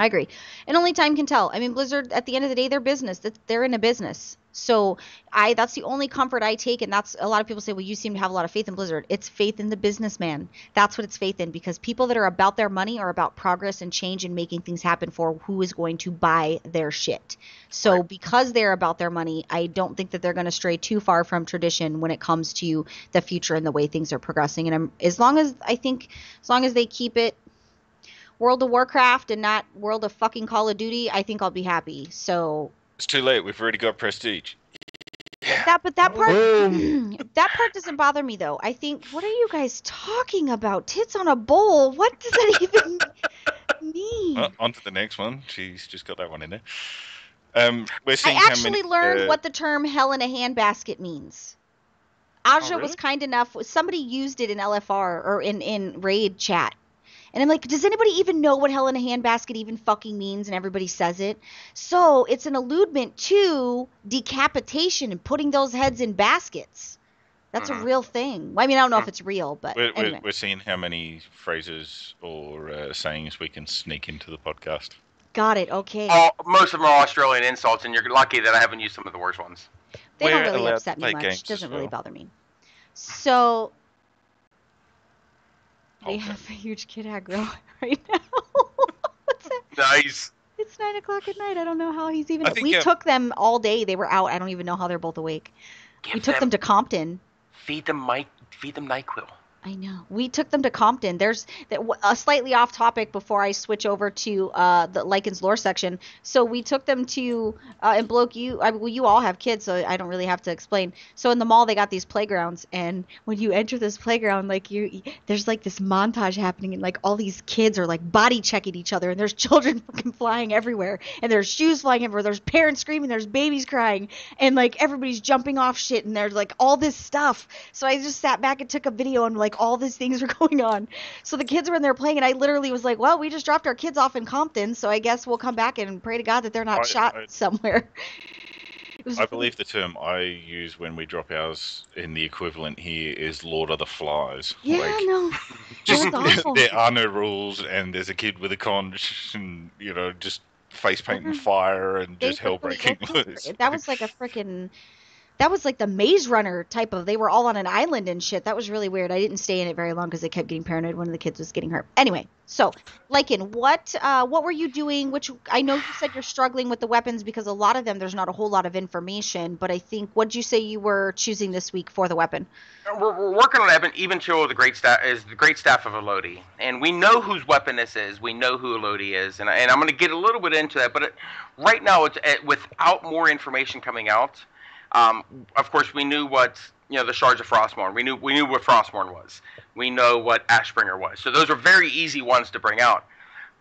And only time can tell. I mean, Blizzard, at the end of the day, they're business. They're in a business. So that's the only comfort I take. And that's, a lot of people say, well, you seem to have a lot of faith in Blizzard. It's faith in the businessman. That's what it's faith in, because people that are about their money are about progress and change and making things happen for who is going to buy their shit. So because they're about their money, I don't think that they're going to stray too far from tradition when it comes to the future and the way things are progressing. And as long as they keep it World of Warcraft and not World of fucking Call of Duty, I think I'll be happy. So It's too late. We've already got prestige. that part Boom. that part doesn't bother me though. I think, what are you guys talking about? Tits on a bowl? What does that even mean? On to the next one. She's just got that one in there. We're seeing I how actually many, learned what the term hell in a handbasket means. Aja was really? kind enough, somebody used it in LFR or in raid chat. And I'm like, does anybody even know what hell in a handbasket even fucking means? And everybody says it. So it's an alludement to decapitation and putting those heads in baskets. That's a real thing. Well, I mean, I don't know if it's real, but anyway. we're seeing how many phrases or sayings we can sneak into the podcast. Got it. Okay. Most of them are Australian insults, and you're lucky that I haven't used some of the worst ones. They don't we're really allowed upset to me play much. games It doesn't as really well. bother me. So they Okay. have a huge kid aggro right now. What's that? Nice. It's 9:00 at night. I don't know how he's even. I think, We took them all day. They were out. I don't even know how they're both awake. We took them to Compton. Feed them NyQuil. I know. We took them to Compton. There's a slightly off topic before I switch over to the Lycan's lore section. So we took them to and Bloke, you all have kids, so I don't really have to explain. So in the mall they got these playgrounds, and when you enter this playground, like there's like this montage happening, and like all these kids are like body checking each other, and there's children fucking flying everywhere, and there's shoes flying everywhere, there's parents screaming, there's babies crying, and like everybody's jumping off shit, and there's like all this stuff. So I just sat back and took a video, and like all these things were going on. So the kids were in there playing, and I literally was like, well, we just dropped our kids off in Compton, so I guess we'll come back and pray to God that they're not shot somewhere. I believe the term I use when we drop ours in the equivalent here is Lord of the Flies. Yeah, Like, no. just, That's awful. there are no rules, and there's a kid with a conch, and just face painting fire and just hell breaking loose. That was like a freaking. That was like the Maze Runner type of. They were all on an island and shit. That was really weird. I didn't stay in it very long because they kept getting paranoid. One of the kids was getting hurt. Anyway, so Lycan, what were you doing? Which I know you said you're struggling with the weapons because a lot of them there's not a whole lot of information. But I think what'd you say you were choosing this week for the weapon? We're working on Ebonchill with the Greatstaff of Alodi, and we know whose weapon this is. We know who Alodi is, and I'm going to get a little bit into that. But right now, it's without more information coming out. Of course, we knew what the Shards of Frostmourne. We knew what Frostmourne was. We know what Ashbringer was. So those are very easy ones to bring out.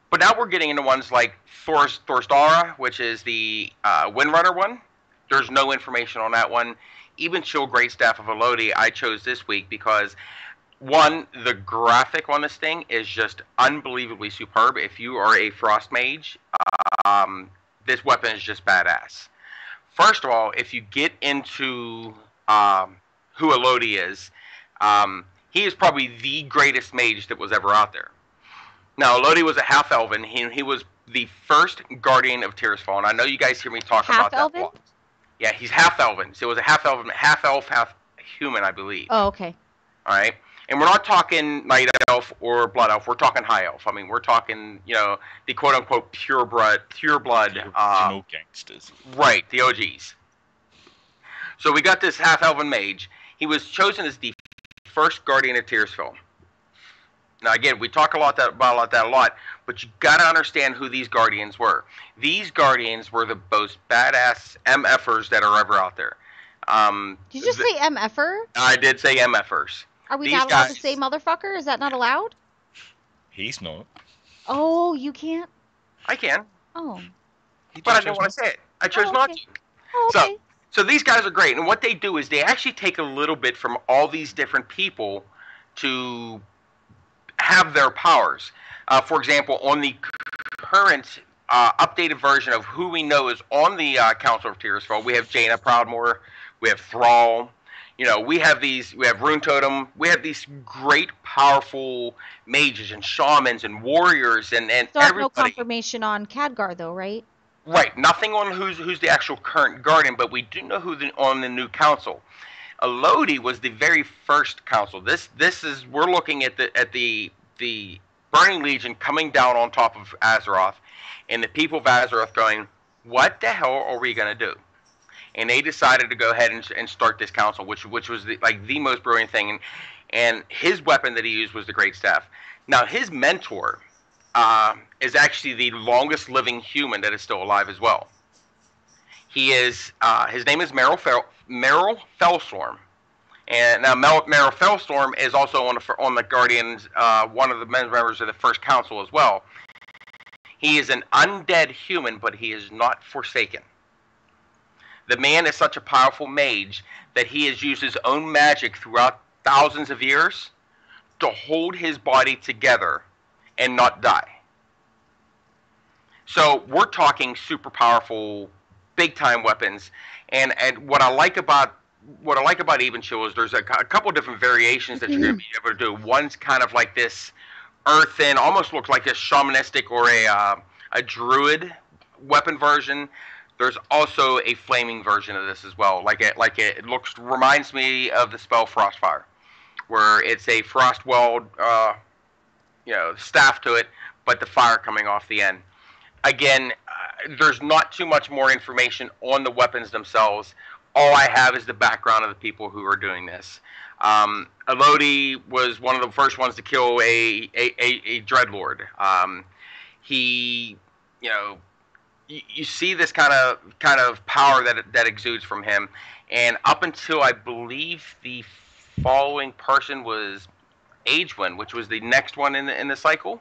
But now we're getting into ones like Thorstara, which is the Windrunner one. There's no information on that one. Even Chill Greatstaff of Alodi, I chose this week because one, the graphic on this thing is just unbelievably superb. If you are a Frost Mage, this weapon is just badass. First of all, if you get into who Alodi is, he is probably the greatest mage that was ever out there. Now, Alodi was a half-elven. He was the first guardian of Tirisfal, and I know you guys hear me talk about that a lot. Yeah, he's half-elven. So it was a half-elven, half-elf, half-human, I believe. Oh, okay. All right? And we're not talking night elf or blood elf. We're talking high elf. I mean, we're talking, the quote-unquote pure blood. Original gangsters. Right, the OGs. So we got this half-elven mage. He was chosen as the first guardian of Tirisfal. Now, again, we talk about that a lot, but you got to understand who these Guardians were. These Guardians were the most badass MFers that are ever out there. Did you just say MFer? I did say MFers. Are we These not allowed guys, to say motherfucker? Is that not allowed? He's not. Oh, you can't? I can, Oh. but I didn't want to say it. I chose not to. Oh, okay. So these guys are great, and what they do is they actually take a little bit from all these different people to have their powers. For example, on the current updated version of who we know is on the Council of Tirisfal, we have Jaina Proudmoore, we have Thrall, we have Rune Totem, we have these great, powerful mages and shamans and warriors and So I have everybody. no confirmation on Khadgar, though, right? Right, nothing on who's the actual current guardian, but we do know on the new council. Alodi was the very first council. This is we're looking at the Burning Legion coming down on top of Azeroth, and the people of Azeroth going, "What the hell are we gonna do?" And they decided to go ahead and start this council, which was the most brilliant thing. And his weapon that he used was the Greatstaff. Now his mentor is actually the longest living human that is still alive as well. He is his name is Meryl Fellstorm, and now Meryl Fellstorm is also on the Guardians, one of the members of the first council as well. He is an undead human, but he is not forsaken. The man is such a powerful mage that he has used his own magic throughout thousands of years to hold his body together and not die. So we're talking super powerful, big time weapons. And what I like about Ebonchill is there's a couple different variations that you're going to be able to do. One's kind of like this earthen, almost looks like a shamanistic or a druid weapon version. There's also a flaming version of this as well. It reminds me of the spell Frostfire, where it's a frost weld, staff to it, but the fire coming off the end. Again, there's not too much more information on the weapons themselves. All I have is the background of the people who are doing this. Alodi was one of the first ones to kill a dreadlord. You see this kind of power that exudes from him, and up until I believe the following person was Agewind, which was the next one in the cycle.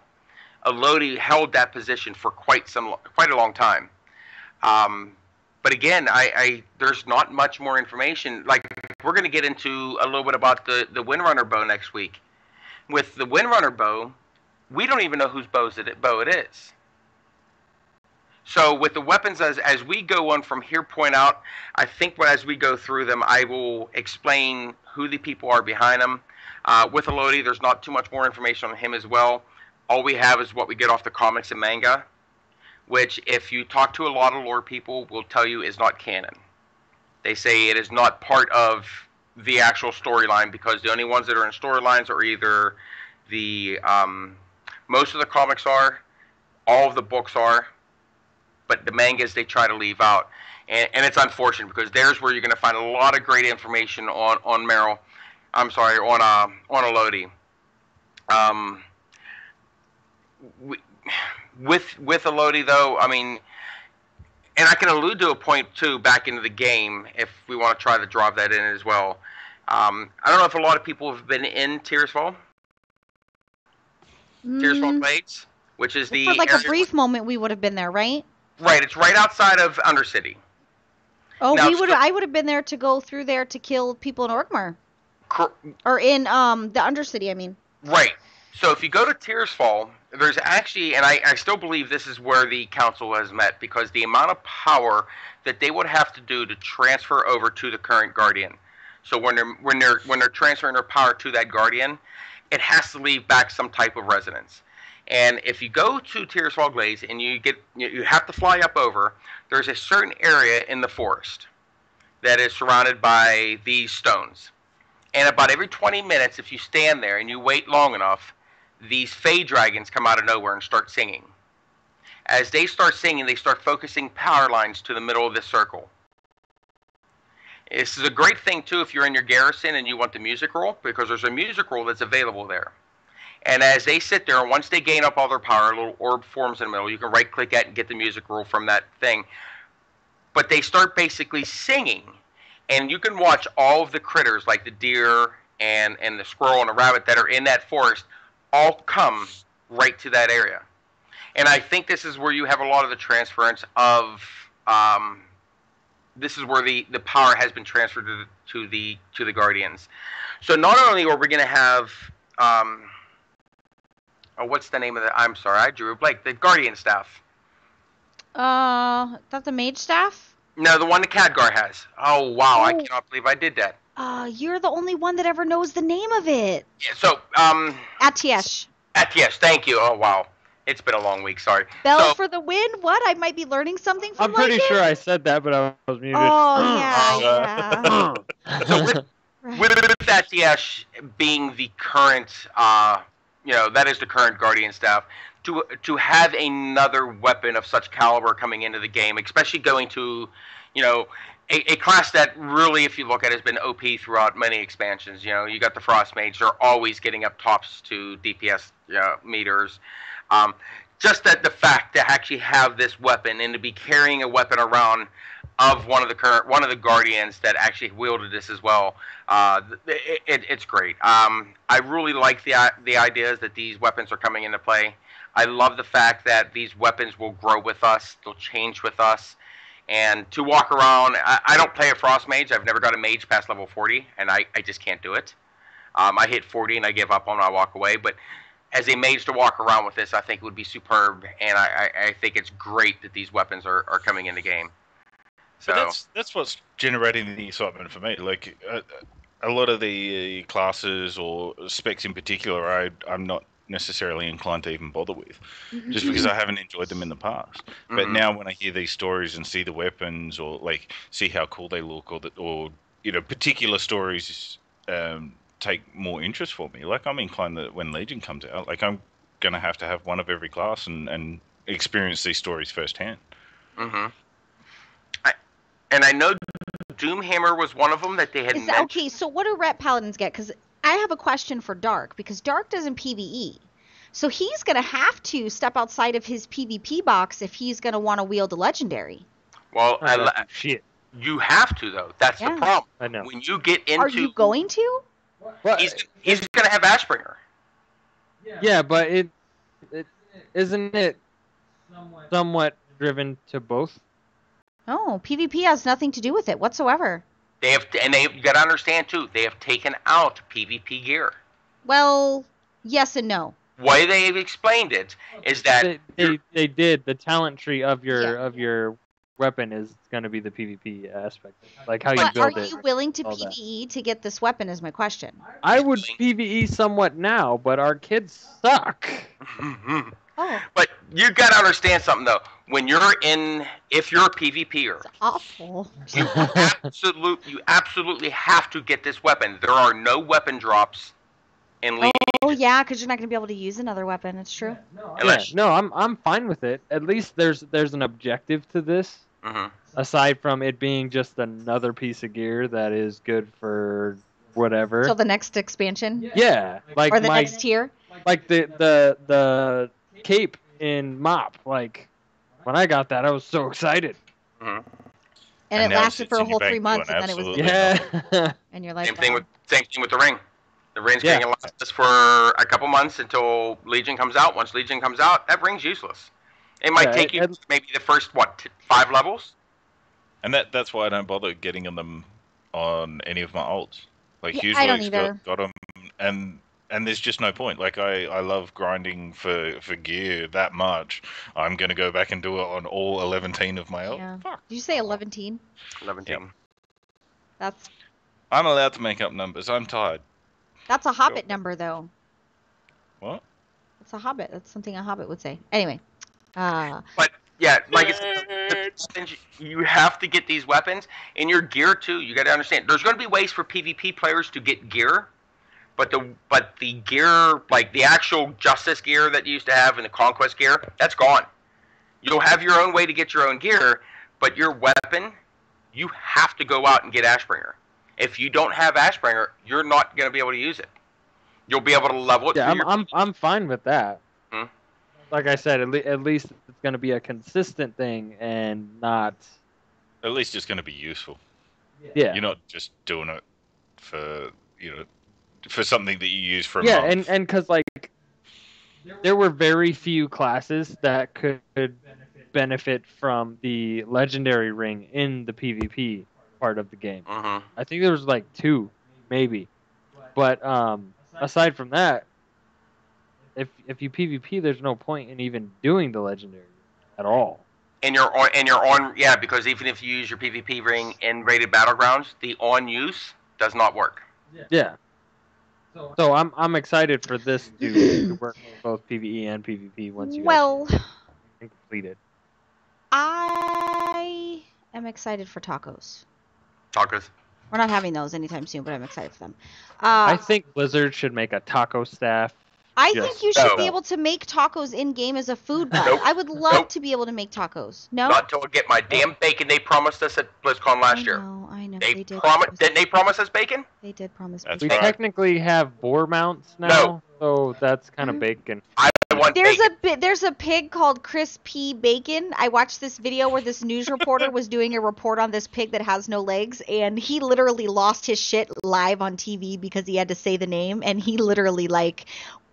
Alodi held that position for quite a long time. But again, there's not much more information. Like, we're going to get into a little bit about the Windrunner bow next week. With the Windrunner bow, we don't even know whose bow it is. So with the weapons, as we go on from here point out, I think as we go through them, I will explain who the people are behind them. With Alodi, there's not too much more information on him as well. All we have is what we get off the comics and manga, which, if you talk to a lot of lore people, will tell you is not canon. They say it is not part of the actual storyline, because the only ones that are in storylines are either the most of the comics are, all of the books are, but the mangas they try to leave out, and it's unfortunate, because there's where you're going to find a lot of great information on Alodi. With Alodi, though, I mean, and I can allude to a point too back into the game if we want to try to drop that in as well. I don't know if a lot of people have been in Tirisfal Glades, which is the for a brief moment we would have been there, right? Right, it's right outside of Undercity. Oh, now, I would have been there to go through there to kill people in Orgrimmar. Or in the Undercity, I mean. Right. So if you go to Tirisfal, there's actually, and I still believe this is where the council has met, because the amount of power that they would have to do to transfer over to the current guardian. So when they're transferring their power to that guardian, it has to leave back some type of resonance. And if you go to Tirisfal Glades and you have to fly up over, there's a certain area in the forest that is surrounded by these stones. And about every 20 minutes, if you stand there and you wait long enough, these Fey dragons come out of nowhere and start singing. As they start singing, they start focusing power lines to the middle of this circle. This is a great thing, too, if you're in your garrison and you want the music roll, because there's a music roll that's available there. And as they sit there, and once they gain up all their power, a little orb forms in the middle. You can right-click it and get the music roll from that thing. But they start basically singing. And you can watch all of the critters, like the deer and the squirrel and the rabbit that are in that forest, all come right to that area. And I think this is where you have a lot of the transference of... this is where the power has been transferred to the Guardians. So not only are we going to have... what's the name of the... I'm sorry, I drew a blank. The Guardian staff. That's the mage staff? No, the one the Khadgar has. Oh, wow, I cannot believe I did that. You're the only one that ever knows the name of it. Yeah, so, Atiesh. Atiesh, thank you. Oh, wow. It's been a long week, sorry. Bells for the win? What? I might be learning something from I'm pretty Lycan? sure I said that, but I was muted. Oh, yeah. So with Atiesh being the current, that is the current Guardian staff, to have another weapon of such caliber coming into the game, especially going to, a class that really, if you look at it, has been OP throughout many expansions. You got the Frost Mage; they're always getting up tops to DPS meters. Just that the fact to actually have this weapon and to be carrying a weapon around of one of the Guardians that actually wielded this as well, it's great. I really like the ideas that these weapons are coming into play. I love the fact that these weapons will grow with us, they'll change with us, and to walk around, I don't play a Frost Mage. I've never got a Mage past level 40, and I just can't do it. I hit 40 and I give up on it, I walk away, but as a Mage to walk around with this, I think it would be superb, and I think it's great that these weapons are coming in the game. So that's what's generating the excitement for me. Like a lot of the classes or specs in particular, I'm not necessarily inclined to even bother with, just because I haven't enjoyed them in the past. But now when I hear these stories and see the weapons, or like see how cool they look, or particular stories take more interest for me. Like I'm inclined that when Legion comes out, like I'm gonna have to have one of every class and experience these stories firsthand. And I know Doomhammer was one of them that they had mentioned. Okay, so what do Ret Paladins get? Because I have a question for Dark, because Dark doesn't PvE. So he's going to have to step outside of his PvP box if he's going to want to wield a legendary. Well, shit. You have to. Though. That's the problem. I know. When you get into... Are you going to? Well, he's going to have Ashbringer. Yeah, but it isn't it somewhat driven to both? No, PvP has nothing to do with it whatsoever. You got to understand too. They have taken out PvP gear. Well, yes and no. Way they've explained it is that they did. The talent tree of your weapon is going to be the PvP aspect, like how you build it. Are you willing to PvE to get this weapon? Is my question. I would PvE somewhat now, but our kids suck. Oh. But you got to understand something though. If you're a PvPer, it's awful. You absolutely have to get this weapon. There are no weapon drops in Legion. Oh yeah, because you're not going to be able to use another weapon. It's true. I'm fine with it. At least there's an objective to this. Aside from it being just another piece of gear that is good for whatever. So the next expansion. Yeah, like or the next tier. Like the cape in Mop. Like when I got that, I was so excited. And it lasted for a whole 3 months, and then it was and you're like, same thing with the ring. The ring's going to last us for a couple months until Legion comes out. Once Legion comes out, that ring's useless. It might take you maybe the first 5 levels. And that's why I don't bother getting them on any of my ults. Like usually I don't either. Got them, and there's just no point. Like I love grinding for gear that much. I'm gonna go back and do it on all 11 of my ults. Yeah. Did you say 11? 11. Yep. I'm allowed to make up numbers. I'm tired. That's a Hobbit number, though. What? It's a Hobbit. That's something a Hobbit would say. Anyway. But yeah, like you have to get these weapons and your gear too. You got to understand. There's going to be ways for PvP players to get gear, but the gear, like the actual Justice gear that you used to have and the Conquest gear, that's gone. You'll have your own way to get your own gear, but your weapon, you have to go out and get Ashbringer. If you don't have Ashbringer, you're not going to be able to use it. You'll be able to level it. Yeah, through I'm fine with that. Hmm? Like I said, at least it's going to be a consistent thing and not. At least it's going to be useful. Yeah. You're not just doing it for for something that you use for a Yeah, month. and because like there were very few classes that could benefit from the legendary ring in the PvP part of the game. Mhm. I think there was like 2, maybe. But aside from that, if you PvP, there's no point in even doing the legendary ring at all. And you're on, yeah, because even if you use your PvP ring in rated battlegrounds, the on use does not work. Yeah. So I'm excited for this to work in both PvE and PvP once you guys complete it. I am excited for tacos. Tacos. We're not having those anytime soon, but I'm excited for them. I think Blizzard should make a taco staff. I think you should No. be able to make tacos in game as a food bud. Nope. I would love Nope. to be able to make tacos. No, Not until I get my damn bacon they promised us at BlizzCon last year. I know. They They did. didn't they promise us bacon? They did promise. That's We right. technically have boar mounts now, so that's kind of bacon. I want There's bacon. there's a pig called Chris P. Bacon. I watched this video where this news reporter was doing a report on this pig that has no legs, and he literally lost his shit live on TV because he had to say the name, and he literally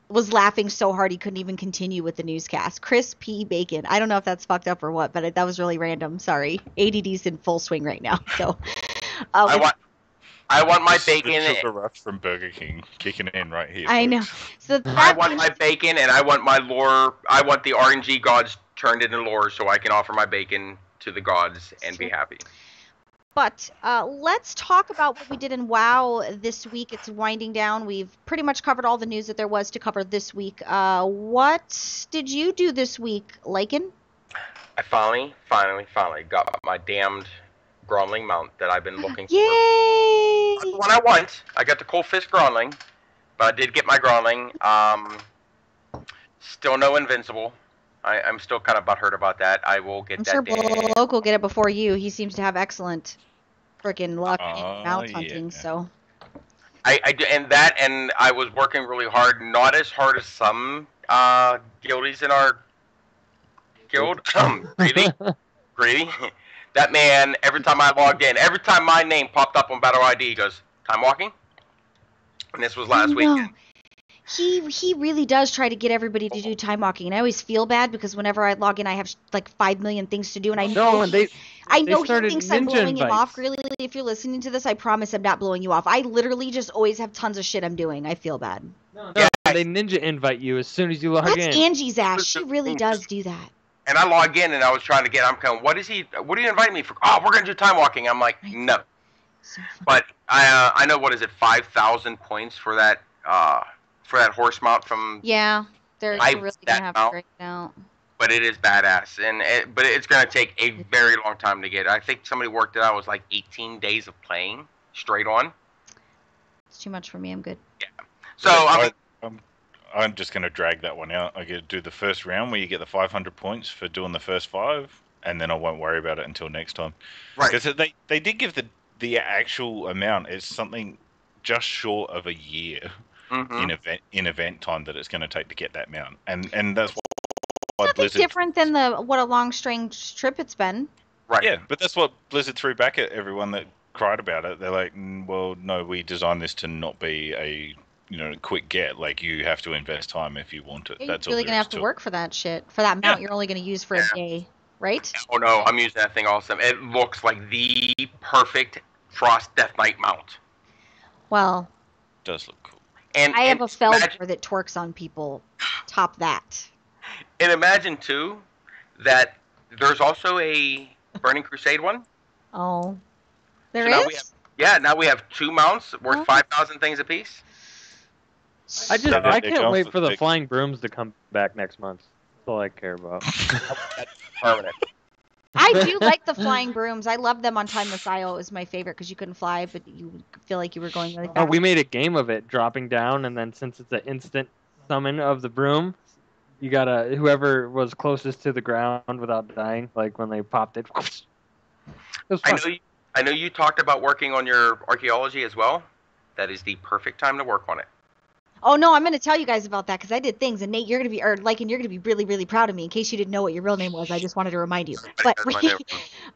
was laughing so hard he couldn't even continue with the newscast. Chris P. Bacon. I don't know if that's fucked up or what, but that was really random. Sorry. ADD's in full swing right now. So I want my The bacon. sugar rush from Burger King kicking in right here. I know. folks. So I want my bacon, and I want my lore. I want the RNG gods turned into lore, so I can offer my bacon to the gods and be happy. But let's talk about what we did in WoW this week. It's winding down. We've pretty much covered all the news that there was to cover this week. What did you do this week, Lycan? I finally got my damned Gronling mount that I've been looking for. Yay! Not the one I want. I got the Cold Fist Gronling, but I did get my Gronling. Still no Invincible. I'm still kind of butthurt about that. I will get I'm that. sure damn- Bloke will get it before you. He seems to have excellent freaking luck in mount yeah. hunting. So I do, and I was working really hard, not as hard as some guildies in our guild. Greedy. That man, every time I logged in, every time my name popped up on Battle ID, he goes, "Time walking?" And this was last weekend. He really does try to get everybody to do time walking, and I always feel bad because whenever I log in, I have like 5 million things to do, and I know and they he started thinks I'm ninja blowing him invites. off. Really, if you're listening to this, I promise I'm not blowing you off. I literally just always have tons of shit I'm doing. I feel bad. No, Yeah. they ninja invite you as soon as you log That's in. Angie's ass. She really does do that. And I log in, and I was trying to get. I'm going, what are you inviting me for? Oh, we're gonna do time walking. I'm like, no. So fun. But I know, what is it, 5,000 points for that horse mount from. Yeah, they're I really that gonna have to mount. break it out. But it is badass, but it's gonna take a very long time to get. I think somebody worked it out. It was like 18 days of playing straight on. It's too much for me. I'm good. So I'm just going to drag that one out. I get to do the first round where you get the 500 points for doing the first 5, and then I won't worry about it until next time. right. Because they did give the actual amount. It's something just short of a year Mhm. in event time that it's going to take to get that mount, and that's what Nothing Blizzard. different than what a long strange trip it's been. Right. Yeah, but that's what Blizzard threw back at everyone that cried about it. They're like, well, no, we designed this to not be a quick get. Like, you have to invest time if you want it. You're That's really all gonna there have is to it. work for that shit. For that mount, Yeah. you're only gonna use for a day, right? Oh no, I'm using that thing awesome. It looks like the perfect Frost Death Knight mount. Well, Does look cool. And I have a Feldor imagine, that twerks on people. Top that. and imagine too that there's also a Burning Crusade one. Oh, there So now is. now we have 2 mounts worth Oh. 5,000 things apiece. I they can't go wait for for the big- flying brooms to come back next month. That's all I care about. That's permanent. I do like the flying brooms. I love them on Time Messiah. It was my favorite because you couldn't fly, but you feel like you were going really fast. Oh, we made a game of it, dropping down, and then since it's an instant summon of the broom, you gotta whoever was closest to the ground without dying, like when they popped it. It was fun. I know you talked about working on your archaeology as well. That is the perfect time to work on it. Oh no, I'm gonna tell you guys about that because I did things, and Nate, you're gonna be, or like, and you're gonna be really, really proud of me. In case you didn't know what your real name was, I just wanted to remind you. But That's my name.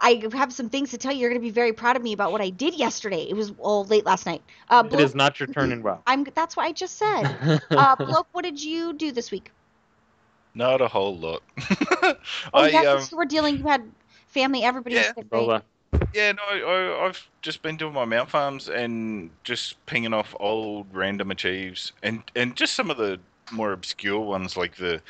I have some things to tell you. You're gonna be very proud of me about what I did yesterday. It was late last night. It Bloke, is not your turn in WoW. That's what I just said. Bloke, what did you do this week? Not a whole lot. Oh yeah, 'cause you were dealing. You had family. Everybody was Yeah. sick, right? Yeah, no, I've just been doing my mount farms and just pinging off old random achieves and just some of the more obscure ones like the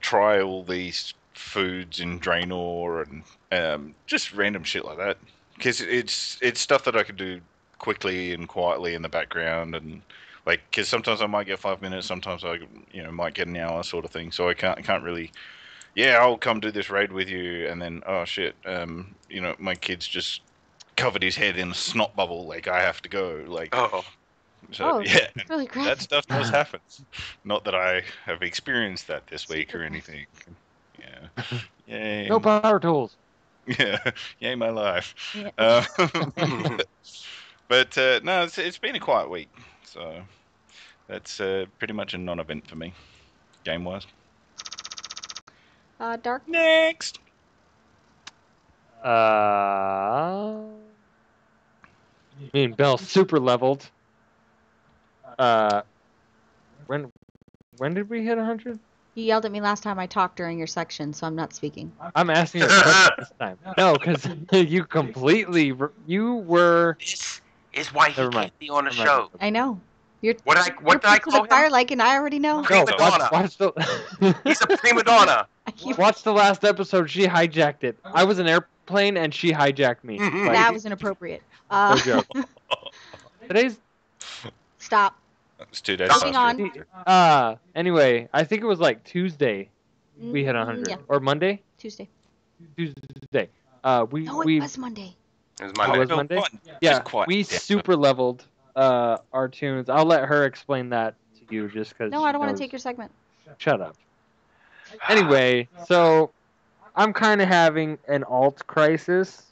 try all these foods in Draenor and just random shit like that. Because it's stuff that I could do quickly and quietly in the background and like because sometimes I might get 5 minutes, sometimes I might get an hour sort of thing. So I can't really. Yeah, I'll come do this raid with you, and then oh shit, my kid's just covered his head in a snot bubble. Like I have to go. Like Oh, so, Oh, yeah, it's really that graphic. stuff does happen. Not that I have experienced that this week or anything. Yeah, yay, No power tools. yeah, yay my life. Yeah. But no, it's been a quiet week, so that's pretty much a non-event for me, game-wise. Dark. Next. Me and Bell super leveled. When did we hit 100? You yelled at me last time I talked during your section, so I'm not speaking. I'm asking a question this time. No, because you completely you were. this is why he Never mind. can't be on a Never mind. show. I know. You're What did I call him? fire like, and I already know. No, Prima donna. watch the. He's a prima donna. Watch the last episode. She hijacked it. I was an airplane and she hijacked me. That was inappropriate. No joke. Today's. Stop. It's 2 days Moving past on. it. Anyway, I think it was like Tuesday we hit 100 Yeah, or Monday. Tuesday. Tuesday. No, We it was Monday. It was it Monday. was Monday. Yeah, Just quiet we down. super leveled our tunes. I'll let her explain that to you just because. No, I don't want to take your segment. Shut up. Anyway, so I'm kind of having an alt crisis,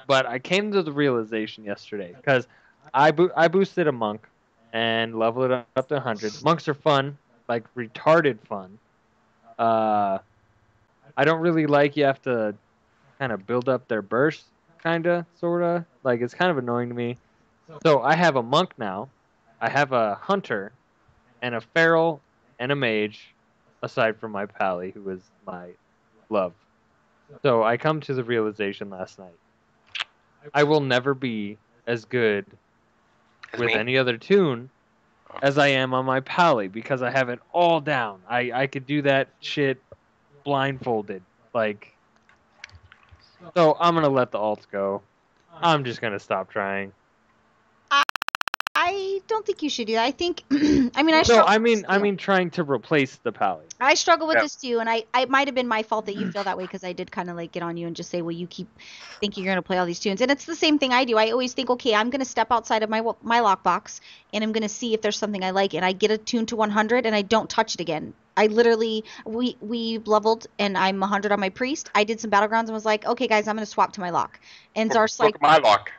but I came to the realization yesterday because I boosted a monk and leveled it up to 100. Monks are fun, like retarded fun. I don't really like you have to kind of build up their burst, kind of, sort of. Like it's kind of annoying to me. So I have a monk now. I have a hunter and a feral and a mage, aside from my pally, who is my love. So I come to the realization last night. I will never be as good with any other tune as I am on my pally because I have it all down. I could do that shit blindfolded. Like, so I'm going to let the alts go. I'm just going to stop trying. I don't think you should do that. I think, I mean, No, struggle I with this too. mean trying to replace the pally. I struggle with Yeah. this too, and it might have been my fault that you feel that way because I did kind of like get on you and just say, well, you keep thinking you're gonna play all these tunes, and it's the same thing I do. I always think, okay, I'm gonna step outside of my lockbox and I'm gonna see if there's something I like, and I get a tune to 100 and I don't touch it again. I literally we leveled and I'm 100 on my priest. I did some battlegrounds and was like, okay, guys, I'm gonna swap to my lock. And Zar's Look like, at my lock.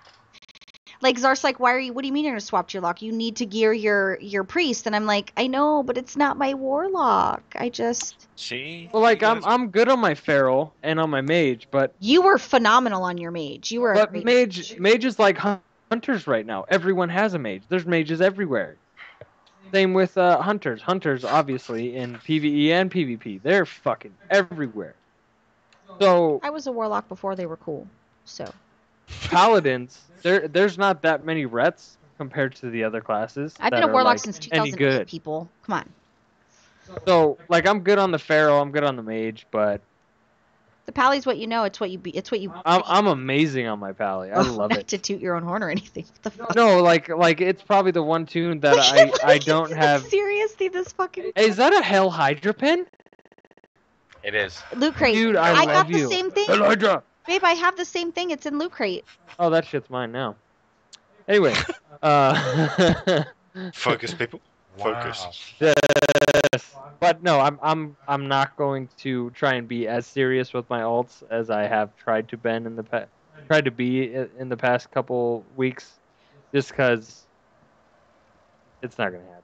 why are you? What do you mean you're gonna swap to your lock? You need to gear your priest. And I'm like, I know, but it's not my warlock. I just. See? Well, like You guys- I'm good on my feral and on my mage, but You were phenomenal on your mage. You were a great mage is like hunters right now. Everyone has a mage. There's mages everywhere. Same with hunters. Hunters obviously in PvE and PvP. They're fucking everywhere. So I was a warlock before they were cool. So. paladins, there's not that many rets compared to the other classes. I've that been a are, warlock like, since any 2008, good. people. Come on. So like I'm good on the feral, I'm good on the mage, but The pally's what you know. It's what you be. It's what you. I'm amazing on my pally. I love Not it. to toot your own horn or anything. What the fuck? No, like it's probably the one tune that I don't have. Seriously, this fucking. Hey, is that a Hell Hydra pin? It is. Loot crate. Dude, I I love got you. the same thing. Hell Hydra. Babe, I have the same thing. It's in loot crate. Oh, that shit's mine now. Anyway, Focus, people. Focus. yes. But no, I'm not going to try and be as serious with my alts as I have tried to be in the past couple weeks, just because It's not going to happen.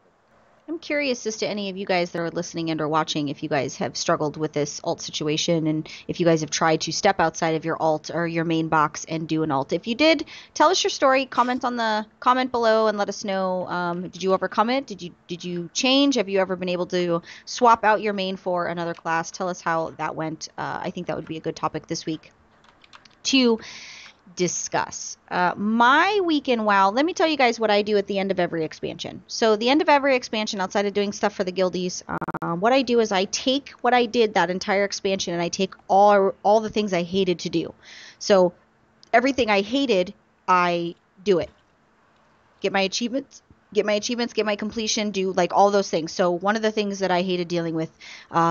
I'm curious as to any of you guys that are listening and or watching if you guys have struggled with this alt situation and if you guys have tried to step outside of your alt or your main box and do an alt. If you did, tell us your story. Comment below and let us know. Did you overcome it? Did you change? Have you ever been able to swap out your main for another class? Tell us how that went. I think that would be a good topic this week to discuss. My week in WoW, let me tell you guys what I do at the end of every expansion. So the end of every expansion, outside of doing stuff for the guildies, what I do is I take what I did that entire expansion and I take all the things I hated to do. So everything I hated, I do it. Get my achievements, get my completion, do like all those things. So one of the things that I hated dealing with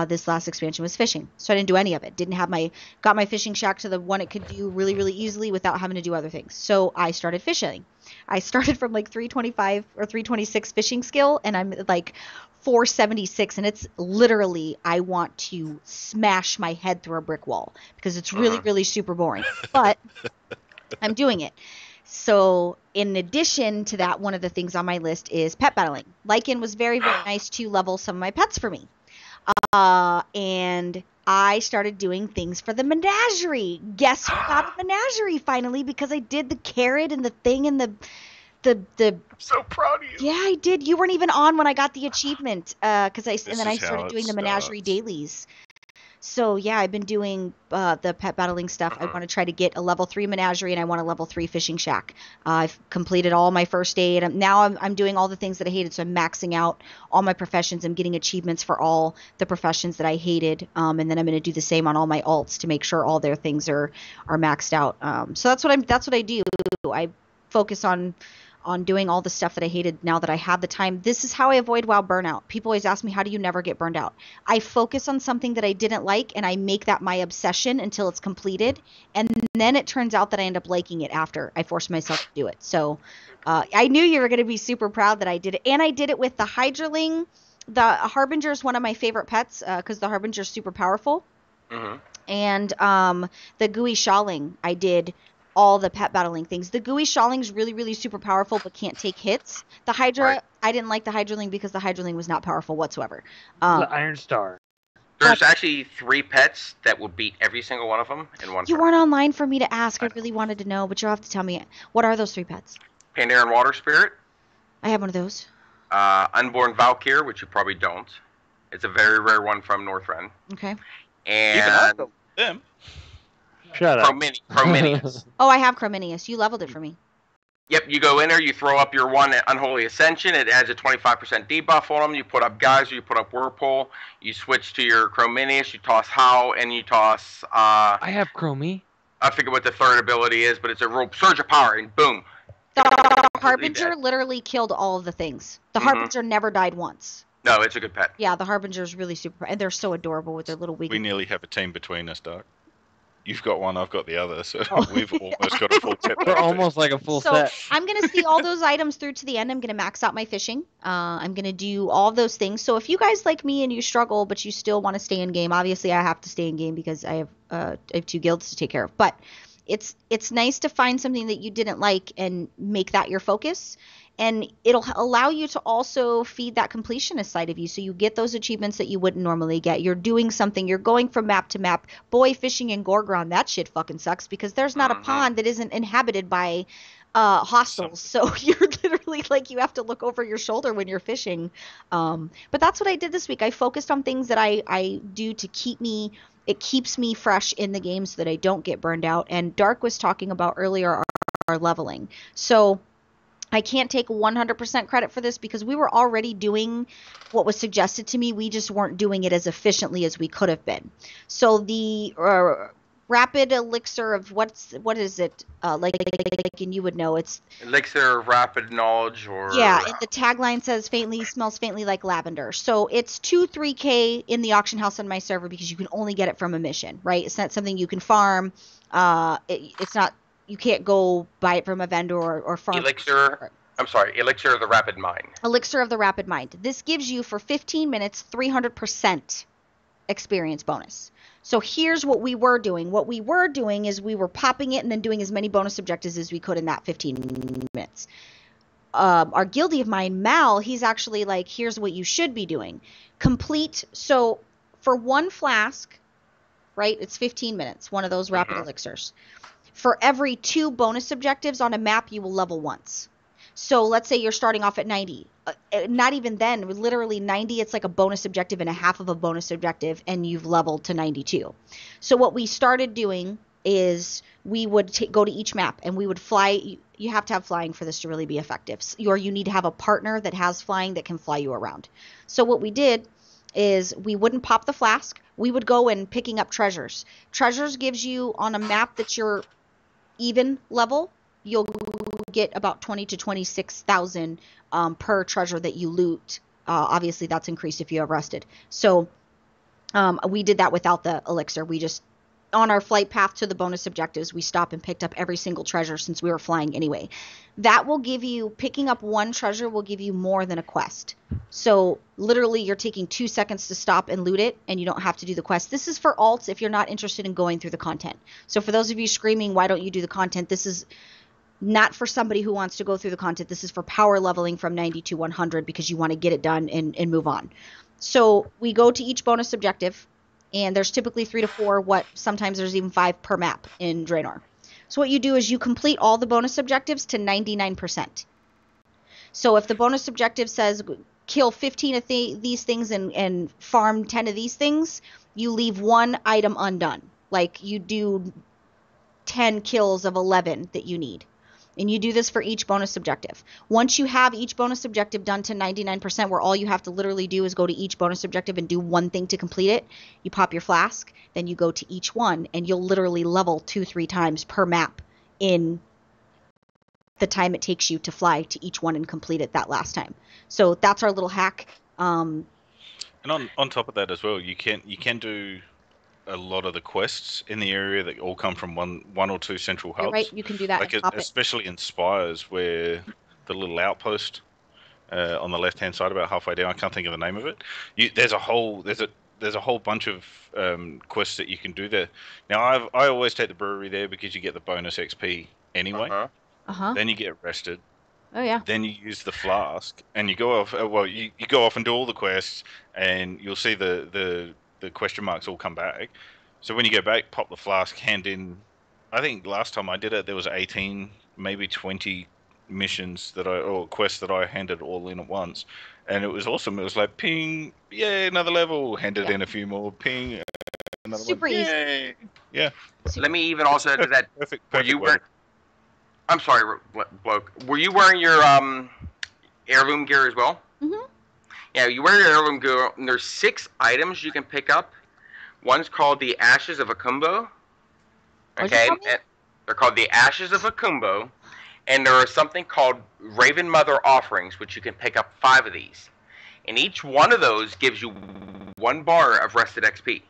this last expansion was fishing. So I didn't do any of it. Got my fishing shack to the one it could do really, really easily without having to do other things. So I started fishing. I started from like 325 or 326 fishing skill, and I'm like 476, and it's literally I want to smash my head through a brick wall because it's really, really super boring. But I'm doing it. So in addition to that, one of the things on my list is pet battling. Lycan was very, very nice to level some of my pets for me. And I started doing things for the menagerie. Guess who got a menagerie finally? Because I did the carrot and the thing and the I'm so proud of you. Yeah, I did. You weren't even on when I got the achievement. And then I is how started it doing the menagerie starts. dailies. So yeah, I've been doing the pet battling stuff. I want to try to get a level 3 menagerie, and I want a level 3 fishing shack. I've completed all my first aid. Now I'm doing all the things that I hated. So I'm maxing out all my professions. I'm getting achievements for all the professions that I hated. And then I'm going to do the same on all my alts to make sure all their things are maxed out. So that's what I do. I focus on doing all the stuff that I hated now that I have the time. This is how I avoid WoW burnout. People always ask me, how do you never get burned out? I focus on something that I didn't like, and I make that my obsession until it's completed. And then it turns out that I end up liking it after I force myself to do it. So I knew you were going to be super proud that I did it. And I did it with the Hydraling. The Harbinger is one of my favorite pets because the Harbinger is super powerful. Mm-hmm. And the Gooey Shawling, I did all the pet battling things. The Gooey Shawling's really, really super powerful, but can't take hits. The Hydra, Right. I didn't like the Hydraling because the Hydraling was not powerful whatsoever. The Iron Star. There's actually 3 pets that will beat every single one of them in one You turn. weren't online for me to ask. I really wanted to know, but you'll have to tell me. What are those 3 pets? Pandaran Water Spirit, I have one of those. Unborn Valkyr, which you probably don't. It's a very rare one from Northrend. Okay. Even I And built them. Shut up. Chrominius. Oh, I have Chrominius. You leveled it for me. Yep, you go in there, you throw up your one Unholy Ascension, it adds a 25% debuff on them, you put up Geyser, you put up Whirlpool, you switch to your Chrominius, you toss Howl, and you toss, I have Chromie. I forget what the third ability is, but it's a real surge of power, and boom. The Harbinger dead. literally killed all of the things. The Mhm. Harbinger never died once. No, it's a good pet. Yeah, the Harbinger is really super, and they're so adorable with their little We wiggly. nearly have a team between us, Doc. You've got one, I've got the other, so Oh. we've almost got a full set. We're almost like a full So set. I'm going to see all those items through to the end. I'm going to max out my fishing. I'm going to do all those things. So if you guys like me and you struggle, but you still want to stay in game, obviously I have to stay in game because I have 2 guilds to take care of. But it's nice to find something that you didn't like and make that your focus. And it'll allow you to also feed that completionist side of you. So you get those achievements that you wouldn't normally get. You're doing something. You're going from map to map. Boy, fishing in Gorground, that shit fucking sucks because there's not a pond that isn't inhabited by hostiles. So you're literally like you have to look over your shoulder when you're fishing. But that's what I did this week. I focused on things that I do to keep me. It keeps me fresh in the game so that I don't get burned out. And Dark was talking about earlier our leveling. So I can't take 100% credit for this because we were already doing what was suggested to me. We just weren't doing it as efficiently as we could have been. So the rapid elixir of what is it? And you would know it's Elixir of Rapid Knowledge, or yeah. And the tagline says smells faintly like lavender. So it's 2-3K in the auction house on my server because you can only get it from a mission, right? It's not something you can farm. It's not. You can't go buy it from a vendor or farm. Elixir of the Rapid Mind. Elixir of the Rapid Mind. This gives you for 15 minutes 300% experience bonus. So here's what we were doing. What we were doing is we were popping it and then doing as many bonus objectives as we could in that 15 minutes. our guildie of mine, Mal, he's actually like, here's what you should be doing. Complete. So for one flask, right, it's 15 minutes, one of those rapid elixirs. For every 2 bonus objectives on a map, you will level once. So let's say you're starting off at 90. Not even then, literally 90, it's like a bonus objective and a half of a bonus objective, and you've leveled to 92. So what we started doing is we would go to each map, and we would fly. You have to have flying for this to really be effective. Or you need to have a partner that has flying that can fly you around. So what we did is we wouldn't pop the flask. We would go in picking up treasures. Treasures gives you, on a map that you're even level, you'll get about 20 to 26,000 per treasure that you loot. Obviously, that's increased if you have rested. So we did that without the elixir. We just, on our flight path to the bonus objectives, we stopped and picked up every single treasure since we were flying anyway. That will give you, picking up one treasure will give you more than a quest. So literally you're taking 2 seconds to stop and loot it, and you don't have to do the quest. This is for alts if you're not interested in going through the content. So for those of you screaming, why don't you do the content? This is not for somebody who wants to go through the content. This is for power leveling from 90 to 100 because you want to get it done and move on. So we go to each bonus objective, and there's typically 3 to 4, sometimes there's even 5 per map in Draenor. So what you do is you complete all the bonus objectives to 99%. So if the bonus objective says kill 15 of these things and farm 10 of these things, you leave 1 item undone. Like you do 10 kills of 11 that you need. And you do this for each bonus objective. Once you have each bonus objective done to 99%, where all you have to literally do is go to each bonus objective and do 1 thing to complete it, you pop your flask, then you go to each one, and you'll literally level 2-3 times per map in the time it takes you to fly to each one and complete it that last time. So that's our little hack. And on top of that as well, you can do a lot of the quests in the area that all come from one or 2 central hubs. You're right, you can do that. Like especially in Spires, where the little outpost on the left-hand side, about halfway down, I can't think of the name of it. There's a whole bunch of quests that you can do there. Now, I always take the brewery there because you get the bonus XP anyway. Then you get rested. Oh yeah. Then you use the flask, and you go off. You go off and do all the quests, and you'll see the question marks all come back. So when you go back, pop the flask, hand in. I think last time I did it, there was 18, maybe 20 missions or quests that I handed all in at once, and it was awesome. It was like ping, yay, another level. Handed in a few more, ping, another super one, easy. yay. Yeah. Let me even also add to that. Perfect. I'm sorry, bloke. Were you wearing your heirloom gear as well? Mm-hmm. Yeah, you wear your heirloom gear, and there's 6 items you can pick up. One's called the Ashes of Akumbo. Okay, and they're called the Ashes of Akumbo, and there is something called Raven Mother Offerings, which you can pick up 5 of these. And each one of those gives you 1 bar of rested XP.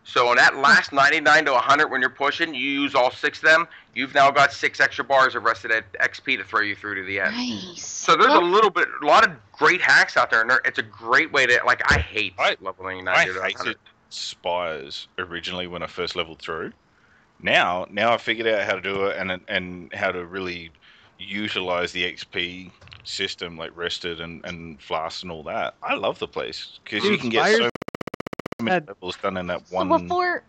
So on that last 99 to 100 when you're pushing, you use all 6 of them, you've now got 6 extra bars of rested XP to throw you through to the end. Nice. So there's a lot of great hacks out there, and it's a great way to, like, I hate leveling 90 to 100. I hated Spires originally when I first leveled through. Now I figured out how to do it and how to really utilize the XP system, like rested and flasks and all that. I love the place because you can get so many levels done in that one. Before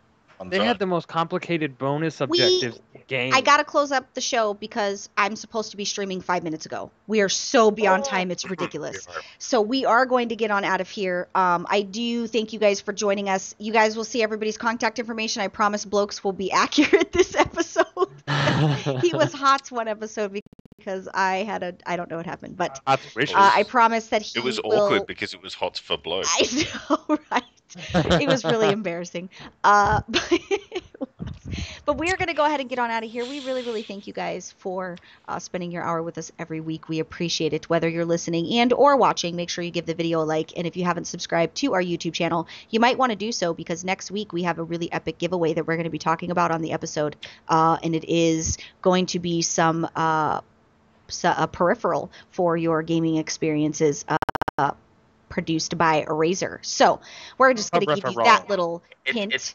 they had the most complicated bonus objectives in the game. I gotta close up the show because I'm supposed to be streaming 5 minutes ago. We are so beyond time, it's ridiculous. So we are going to get on out of here. I do thank you guys for joining us. You guys will see everybody's contact information. I promise Blokes will be accurate this episode. He was hot one episode because I don't know what happened, but I promise that he It was will... awkward because it was hot for bloke. I know, right? It was really embarrassing. But we are going to go ahead and get on out of here. We really, really thank you guys for spending your hour with us every week. We appreciate it. Whether you're listening and or watching, make sure you give the video a like. And if you haven't subscribed to our YouTube channel, you might want to do so because next week we have a really epic giveaway that we're going to be talking about on the episode. And it is going to be some a peripheral for your gaming experiences produced by Eraser. So we're just going to give you that little hint.